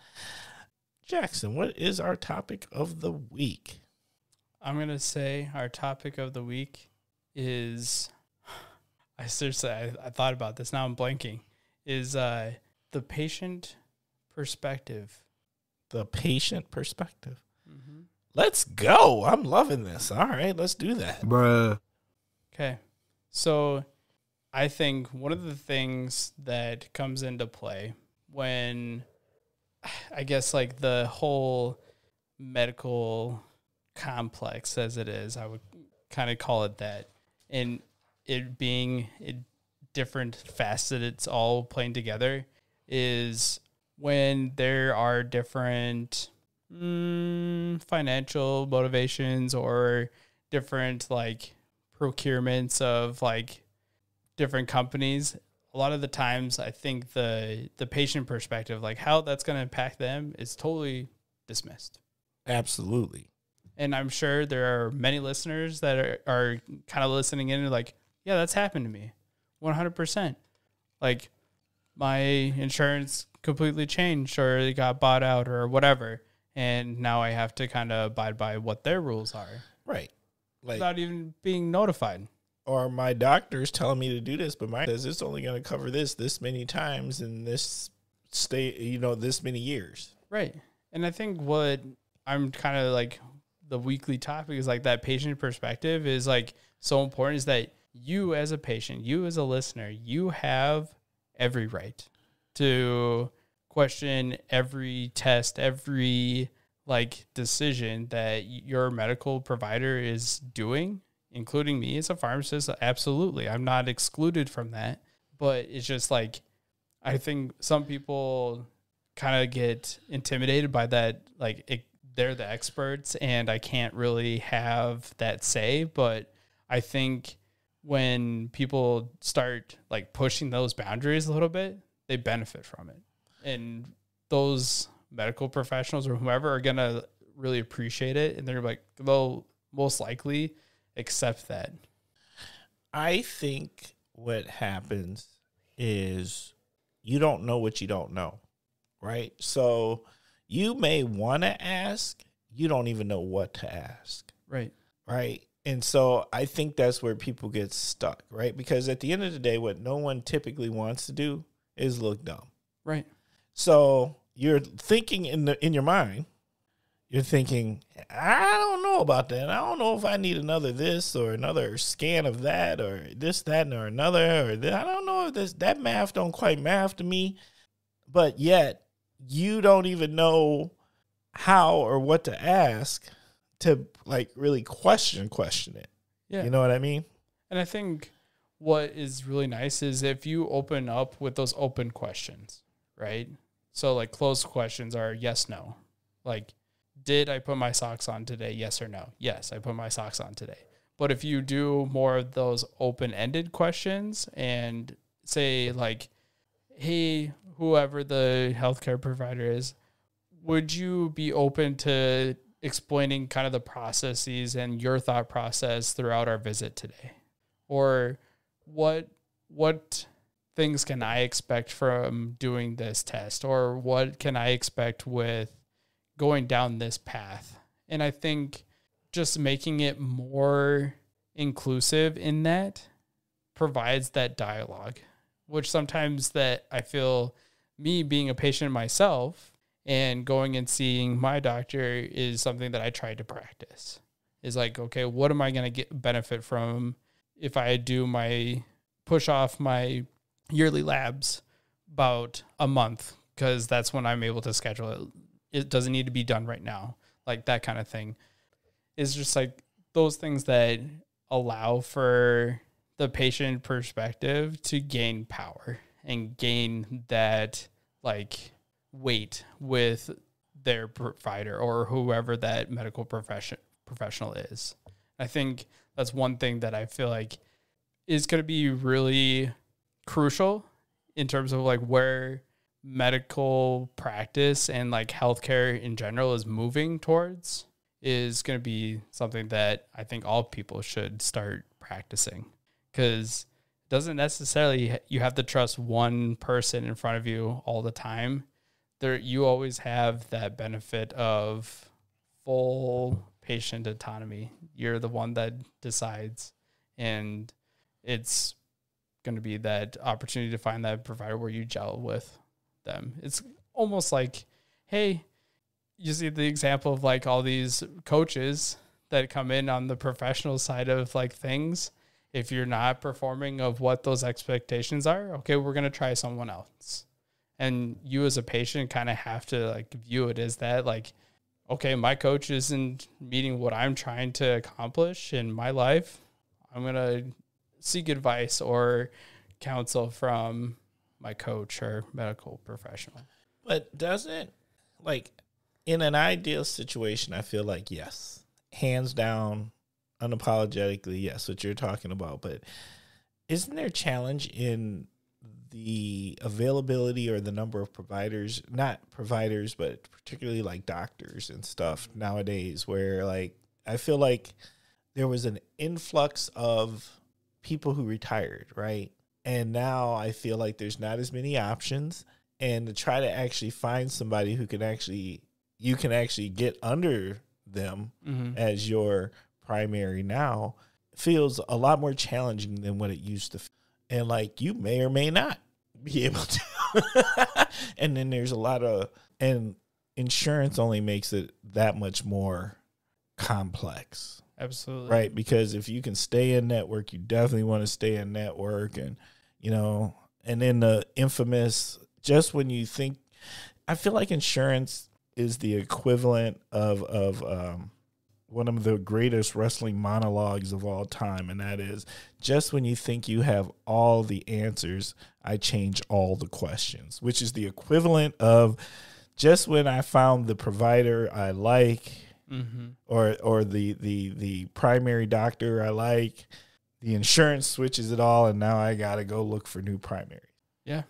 Jackson, what is our topic of the week? I'm going to say our topic of the week is, I thought about this, now I'm blanking, is the patient perspective. The patient perspective. Mm-hmm. Let's go. I'm loving this. All right, let's do that. Bruh. Okay. So I think one of the things that comes into play when, I guess, like the whole medical complex as it is, I would kind of call it that, and it being different facets all playing together, is when there are different financial motivations or different like procurements of like different companies. A lot of the times I think the patient perspective, like how that's going to impact them, is totally dismissed. Absolutely. And I'm sure there are many listeners that are kind of listening in and like, yeah, that's happened to me 100%. Like my insurance completely changed or it got bought out or whatever. And now I have to kind of abide by what their rules are. Right. Like, without even being notified. Or my doctor's telling me to do this, but mine says it's only going to cover this many times in this state, this many years. Right. And I think what I'm kind of like the weekly topic is like that patient perspective is like so important, is that you as a patient, you as a listener, you have every right to question every test, every like decision that your medical provider is doing, including me as a pharmacist. Absolutely. I'm not excluded from that, but it's just like, I think some people kind of get intimidated by that. Like they're the experts and I can't really have that say. But I think when people start like pushing those boundaries a little bit, they benefit from it. And those medical professionals or whoever are going to really appreciate it. And they're like, they'll most likely accept that. I think what happens is you don't know what you don't know, right? So you may want to ask, you don't even know what to ask. Right. Right. And so I think that's where people get stuck, right? Because at the end of the day, what no one typically wants to do is look dumb. Right. So you're thinking in your mind, you're thinking, I don't know about that. I don't know if I need another this or another scan of that or this, that, or another. Or this. I don't know if that math don't quite math to me. But yet you don't even know how or what to ask to like really question it. Yeah. You know what I mean? And I think what is really nice is if you open up with those open questions, right? So like closed questions are yes, no. Like, did I put my socks on today? Yes or no? Yes, I put my socks on today. But if you do more of those open-ended questions and say like, hey, whoever the healthcare provider is, would you be open to explaining kind of the processes and your thought process throughout our visit today? Or what things can I expect from doing this test? Or what can I expect with going down this path? And I think just making it more inclusive in that provides that dialogue, which sometimes that I feel me being a patient myself and going and seeing my doctor is something that I try to practice. is like, okay, what am I going to get benefit from if I do push off my yearly labs about a month, because that's when I'm able to schedule it. It doesn't need to be done right now. Like that kind of thing is just like those things that allow for the patient perspective to gain power and gain that like weight with their provider or whoever that medical professional is. I think that's one thing that I feel like is going to be really crucial in terms of like where medical practice and like healthcare in general is moving towards, is going to be something that I think all people should start practicing, because it doesn't necessarily, you have to trust one person in front of you all the time. You always have that benefit of full patient autonomy. You're the one that decides, and it's going to be that opportunity to find that provider where you gel with them. It's almost like, hey, you see the example of like all these coaches that come in on the professional side of like things. If you're not performing of what those expectations are, okay, we're going to try someone else. And you as a patient kind of have to like view it as that, like, okay, my coach isn't meeting what I'm trying to accomplish in my life. I'm going to seek advice or counsel from my coach or medical professional. But doesn't, like, in an ideal situation, I feel like, yes, hands down, unapologetically, yes, what you're talking about. But isn't there a challenge in the availability or the number of providers, not providers, but particularly like doctors and stuff nowadays, where like I feel like there was an influx of people who retired, right? And now I feel like there's not as many options, and to try to actually find somebody who can actually, you can actually get under them as your primary now feels a lot more challenging than what it used to feel. And like you may or may not be able to. And then there's a lot of, and insurance only makes it that much more complex. Absolutely. Right? Because if you can stay in network, you definitely want to stay in network. And, you know, and then the infamous, just when you think, I feel like insurance is the equivalent of one of the greatest wrestling monologues of all time, and that is, just when you think you have all the answers, I change all the questions, which is the equivalent of just when I found the provider I like, or the primary doctor I like, the insurance switches it all, and now I got to go look for new primary. Yeah.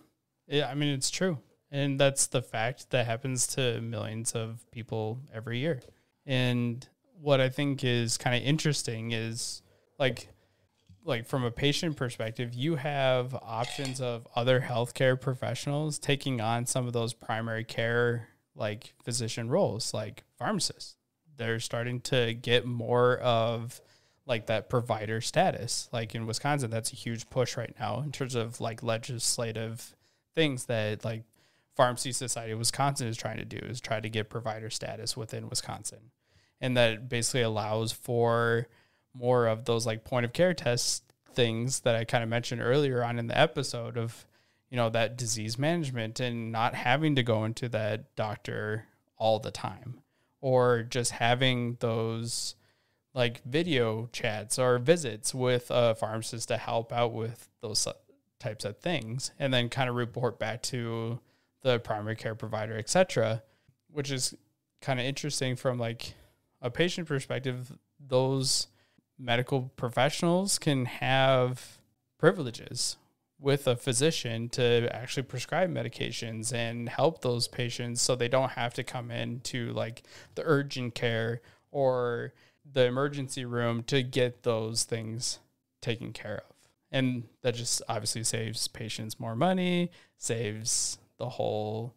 I mean, it's true. And that's the fact that happens to millions of people every year. And what I think is kind of interesting is like from a patient perspective, you have options of other healthcare professionals taking on some of those primary care, like physician roles, like pharmacists. They're starting to get more of like that provider status. Like in Wisconsin, that's a huge push right now in terms of like legislative things that like Pharmacy Society of Wisconsin is trying to do, is try to get provider status within Wisconsin. And that basically allows for more of those like point of care test things that I kind of mentioned earlier on in the episode of, you know, that disease management and not having to go into that doctor all the time, or just having those like video chats or visits with a pharmacist to help out with those types of things, and then kind of report back to the primary care provider, etc., which is kind of interesting from like a patient perspective. Those medical professionals can have privileges with a physician to actually prescribe medications and help those patients, so they don't have to come in to like the urgent care or the emergency room to get those things taken care of. And that just obviously saves patients more money, saves the whole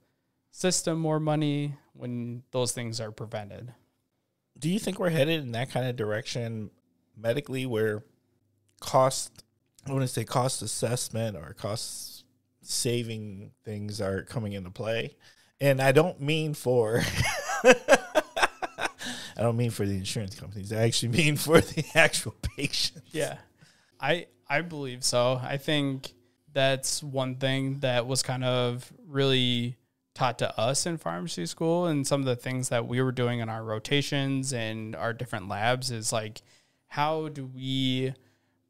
system more money when those things are prevented. Do you think we're headed in that kind of direction medically, where cost assessment or cost saving things are coming into play? And I don't mean for I don't mean for the insurance companies. I actually mean for the actual patients. Yeah, I believe so. I think that's one thing that was kind of really taught to us in pharmacy school, and some of the things that we were doing in our rotations and our different labs is like, how do we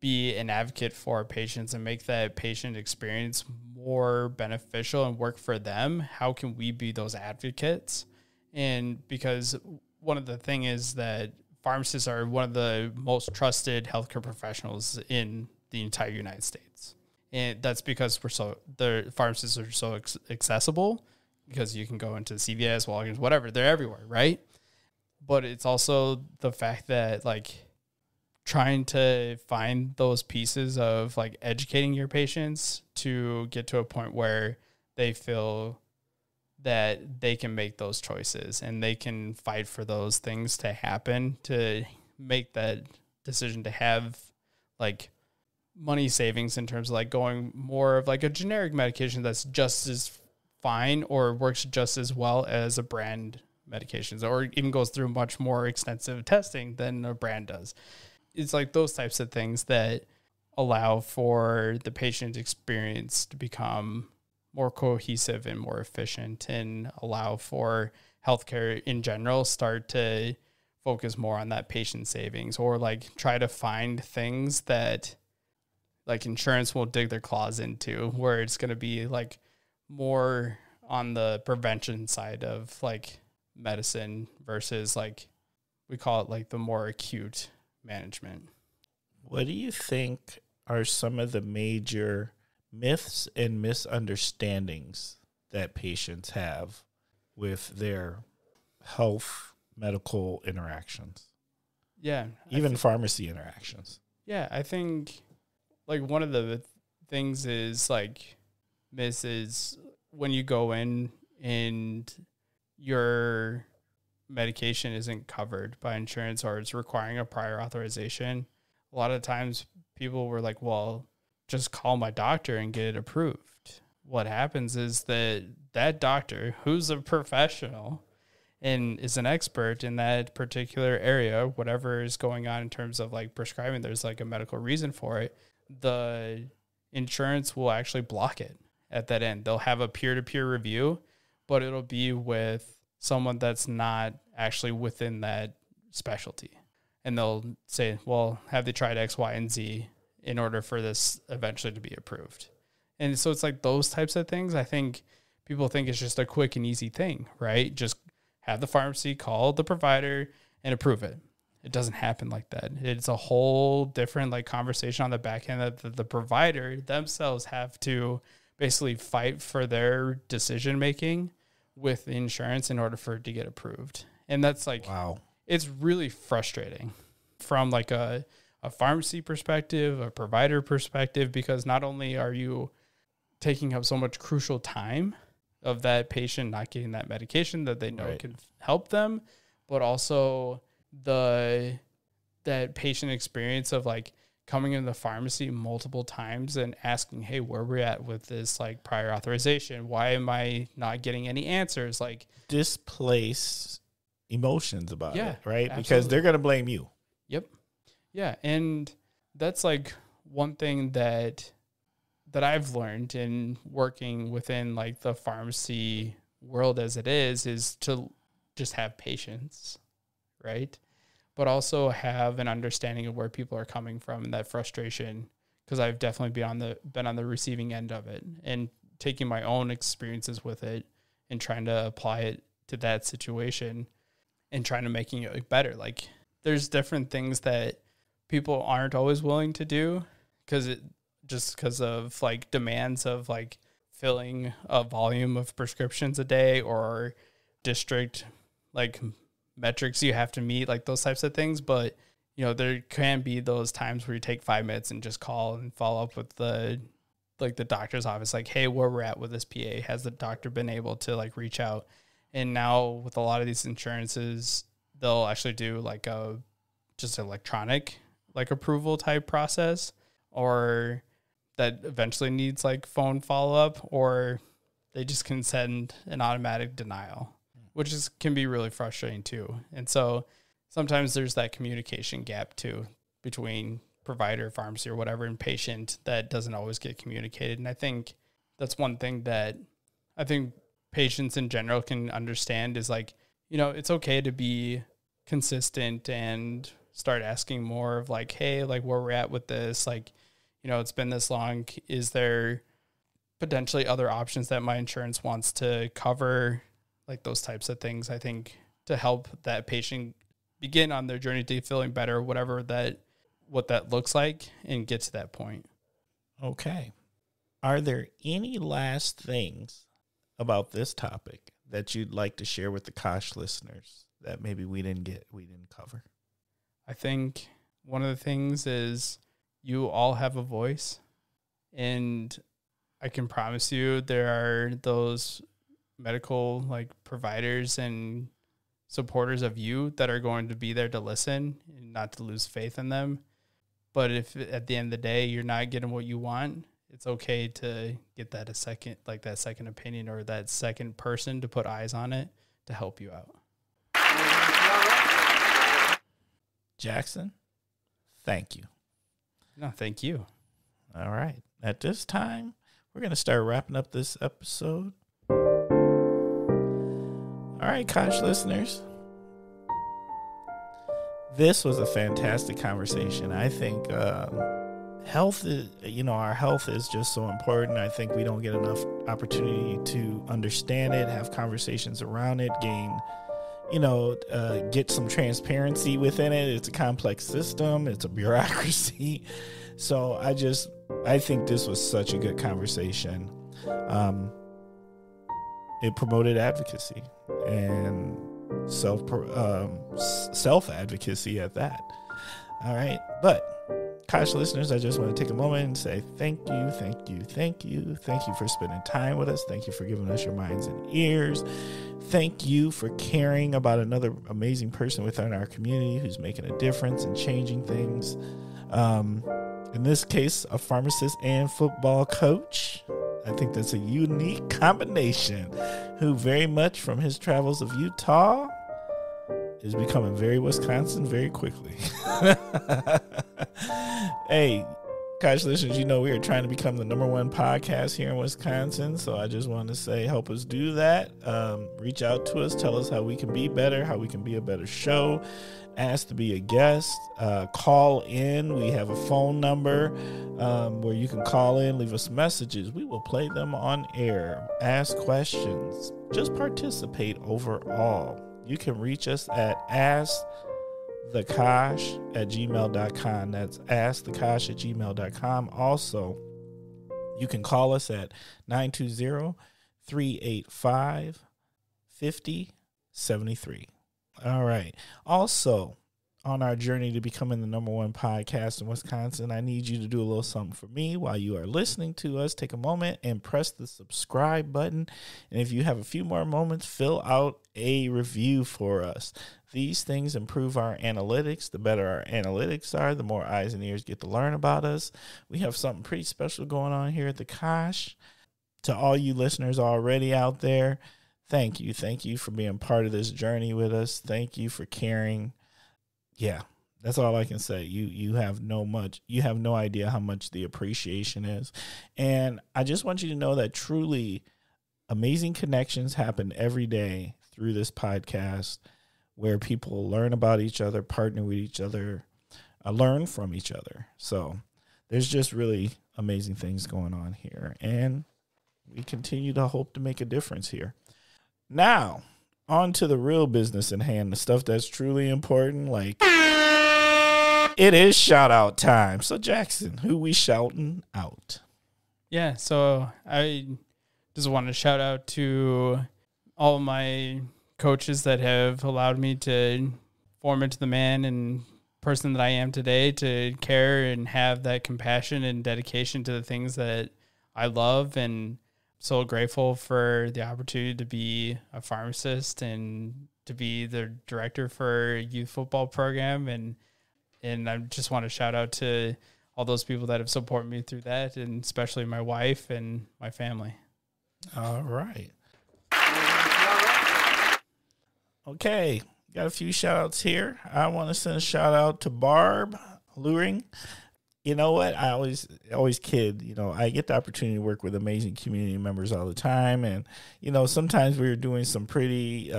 be an advocate for our patients and make that patient experience more beneficial and work for them? How can we be those advocates? And because one of the things is that pharmacists are one of the most trusted healthcare professionals in the entire United States. And that's because the pharmacists are so accessible, because you can go into CVS, Walgreens, whatever, they're everywhere, right? But it's also the fact that like trying to find those pieces of like educating your patients to get to a point where they feel that they can make those choices and they can fight for those things to happen, to make that decision to have like money savings in terms of like going more of like a generic medication that's just as fine or works just as well as a brand medications, or even goes through much more extensive testing than a brand does. It's like those types of things that allow for the patient experience to become more cohesive and more efficient, and allow for healthcare in general start to focus more on that patient savings, or like try to find things that like insurance will dig their claws into, where it's going to be like more on the prevention side of like medicine versus like we call it like the more acute management. What do you think are some of the major myths and misunderstandings that patients have with their health medical interactions? Yeah. Even pharmacy interactions. Yeah, I think like one of the things is like is when you go in and your medication isn't covered by insurance or it's requiring a prior authorization. A lot of times people were like, well, just call my doctor and get it approved. What happens is that doctor, who's a professional and is an expert in that particular area, whatever is going on in terms of like prescribing, there's like a medical reason for it, the insurance will actually block it at that end. They'll have a peer-to-peer review, but it'll be with someone that's not actually within that specialty. And they'll say, well, have they tried X, Y, and Z in order for this eventually to be approved? And so it's like those types of things. I think people think it's just a quick and easy thing, right? Just have the pharmacy call the provider and approve it. It doesn't happen like that. It's a whole different like conversation on the back end that the provider themselves have to basically fight for their decision making with the insurance in order for it to get approved. And that's like, wow, it's really frustrating from like a pharmacy perspective, a provider perspective, because not only are you taking up so much crucial time of that patient not getting that medication that they know can help them, but also that patient experience of like coming into the pharmacy multiple times and asking, hey, where we're at with this like prior authorization? Why am I not getting any answers? Like displace emotions about it, right? Absolutely. Because they're going to blame you. Yep. Yeah. And that's like one thing that I've learned in working within like the pharmacy world as it is to just have patience, right? But also have an understanding of where people are coming from and that frustration, because I've definitely been on the receiving end of it and taking my own experiences with it and trying to apply it to that situation and trying to making it like better. Like there's different things that people aren't always willing to do because of like demands of like filling a volume of prescriptions a day or district like metrics you have to meet, like those types of things. But you know, there can be those times where you take 5 minutes and just call and follow up with the doctor's office, like, hey, where we're at with this PA, has the doctor been able to like reach out? And now with a lot of these insurances, they'll actually do like a just electronic like approval type process, or that eventually needs like phone follow-up, or they just can send an automatic denial, which can be really frustrating too. And so sometimes there's that communication gap too between provider, pharmacy, or whatever, and patient that doesn't always get communicated. And I think that's one thing that I think patients in general can understand is like, it's okay to be consistent and start asking more of like, hey, like where we're at with this, like, it's been this long. Is there potentially other options that my insurance wants to cover? Like those types of things, I think, to help that patient begin on their journey to feeling better, what that looks like, and get to that point. Okay. Are there any last things about this topic that you'd like to share with the Kosh listeners that maybe we didn't cover? I think one of the things is you all have a voice, and I can promise you there are those medical like providers and supporters of you that are going to be there to listen and not to lose faith in them. But if at the end of the day you're not getting what you want, it's okay to get that second opinion or that second person to put eyes on it to help you out. Jackson, thank you. No, thank you. All right. At this time, we're going to start wrapping up this episode. All right, Kosh listeners. This was a fantastic conversation. I think health is, our health is just so important. I think we don't get enough opportunity to understand it, have conversations around it, gain, get some transparency within it. It's a complex system. It's a bureaucracy. So I think this was such a good conversation. It promoted advocacy and self-advocacy at that. All right. But Kosh listeners, I just want to take a moment and say thank you for spending time with us. Thank you for giving us your minds and ears. Thank you for caring about another amazing person within our community who's making a difference and changing things. In this case, a pharmacist and football coach. I think that's a unique combination, who very much from his travels of Utah is becoming very Wisconsin very quickly. Hey, Kosh listeners, we are trying to become the #1 podcast here in Wisconsin. So I just want to say, help us do that. Reach out to us. Tell us how we can be better, how we can be a better show. Ask to be a guest. Call in. We have a phone number where you can call in, leave us messages. We will play them on air. Ask questions. Just participate overall. You can reach us at askthekosh@gmail.com. That's askthekosh@gmail.com. Also, you can call us at 920-385-5073. All right. Also, on our journey to becoming the #1 podcast in Wisconsin, I need you to do a little something for me while you are listening to us. Take a moment and press the subscribe button. And if you have a few more moments, fill out a review for us. These things improve our analytics. The better our analytics are, the more eyes and ears get to learn about us. We have something pretty special going on here at the Kosh. To all you listeners already out there, thank you. Thank you for being part of this journey with us. Thank you for caring. Yeah, that's all I can say. You have no idea how much the appreciation is. And I just want you to know that truly amazing connections happen every day through this podcast, where people learn about each other, partner with each other, learn from each other. So there's just really amazing things going on here. And we continue to hope to make a difference here. Now, on to the real business in hand, the stuff that's truly important. Like, it is shout out time. So Jackson, who we shouting out? Yeah, so I just want to shout out to all my coaches that have allowed me to form into the man and person that I am today, to care and have that compassion and dedication to the things that I love, and so grateful for the opportunity to be a pharmacist and to be the director for a youth football program. And I just want to shout out to all those people that have supported me through that, and especially my wife and my family. All right. Okay, got a few shout outs here. I want to send a shout out to Barb Luring. You know what? I always kid, I get the opportunity to work with amazing community members all the time. And, sometimes we're doing some pretty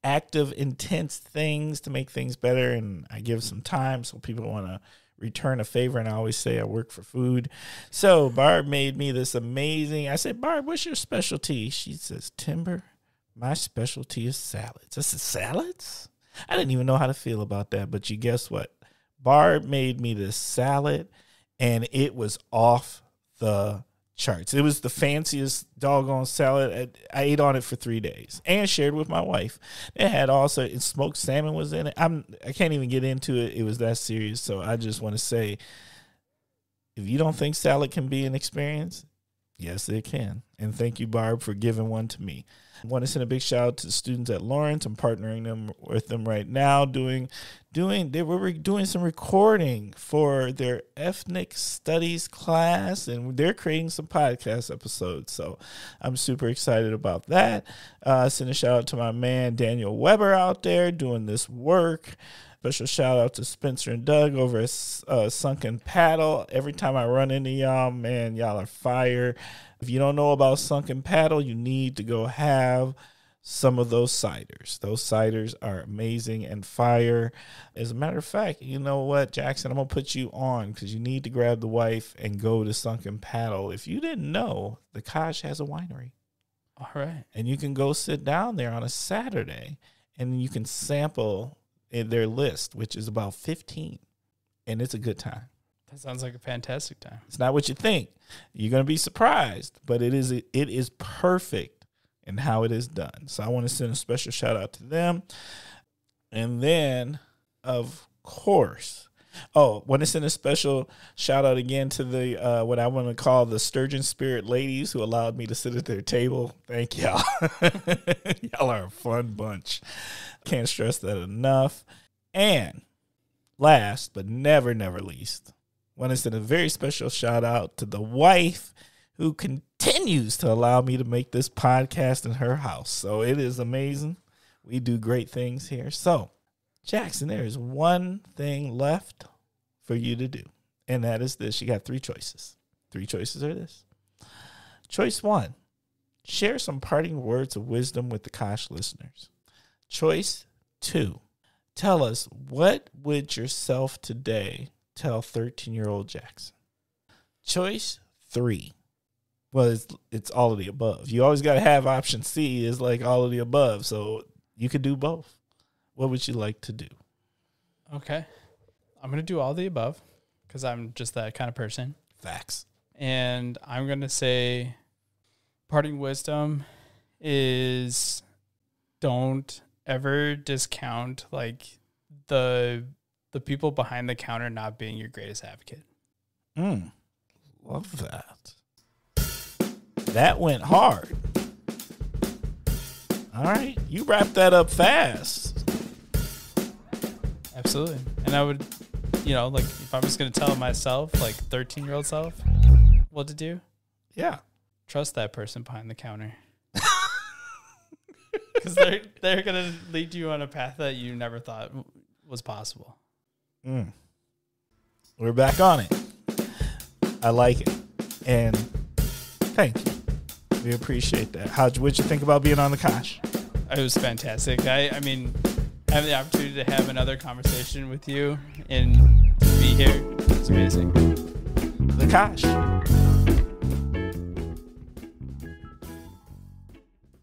active, intense things to make things better. And I give some time so people want to return a favor. And I always say I work for food. So Barb made me this amazing. I said, Barb, what's your specialty? She says, Timber, my specialty is salads. I said, salads? I didn't even know how to feel about that. But you guess what? Barb made me this salad, and it was off the charts. It was the fanciest doggone salad. I ate on it for 3 days and shared with my wife. It had also smoked salmon was in it. I can't even get into it. It was that serious. So I just want to say, if you don't think salad can be an experience, yes, it can. And thank you, Barb, for giving one to me. I want to send a big shout out to the students at Lawrence. I'm partnering with them right now, they were doing some recording for their ethnic studies class, and they're creating some podcast episodes. So I'm super excited about that. Send a shout out to my man Daniel Weber out there doing this work. Special shout out to Spencer and Doug over at Sunken Paddle. Every time I run into y'all, man, y'all are fire. If you don't know about Sunken Paddle, you need to go have some of those ciders. Those ciders are amazing and fire. As a matter of fact, you know what, Jackson, I'm going to put you on because you need to grab the wife and go to Sunken Paddle. If you didn't know, the Kosh has a winery. All right. And you can go sit down there on a Saturday and you can sample in their list, which is about 15, and it's a good time. That sounds like a fantastic time. It's not what you think. You're going to be surprised, but it is perfect in how it is done. So I want to send a special shout out to them. And then, of course, want to send a special shout out again to the what I want to call the Sturgeon Spirit ladies who allowed me to sit at their table. Thank y'all. Y'all are a fun bunch. Can't stress that enough. And last but never least, want to send a very special shout out to the wife who continues to allow me to make this podcast in her house. So it is amazing. We do great things here. So, Jackson, there is one thing left for you to do, and that is this. You got 3 choices. 3 choices are this. Choice 1, share some parting words of wisdom with the Kosh listeners. Choice 2, tell us, what would yourself today tell 13-year-old Jackson? Choice 3, well, it's all of the above. You always got to have option C is like all of the above, so you could do both. What would you like to do? Okay. I'm going to do all the above because I'm just that kind of person. Facts. And I'm going to say parting wisdom is don't ever discount like the people behind the counter not being your greatest advocate. Love that. That went hard. All right. You wrapped that up fast. Absolutely. And I would, like if I was going to tell myself, like 13-year-old self, what to do. Yeah. Trust that person behind the counter. Because they're going to lead you on a path that you never thought was possible. We're back on it. I like it. And thank you. We appreciate that. What'd you think about being on the Kosh? It was fantastic. I mean, having the opportunity to have another conversation with you and to be here, it's amazing. The Kosh.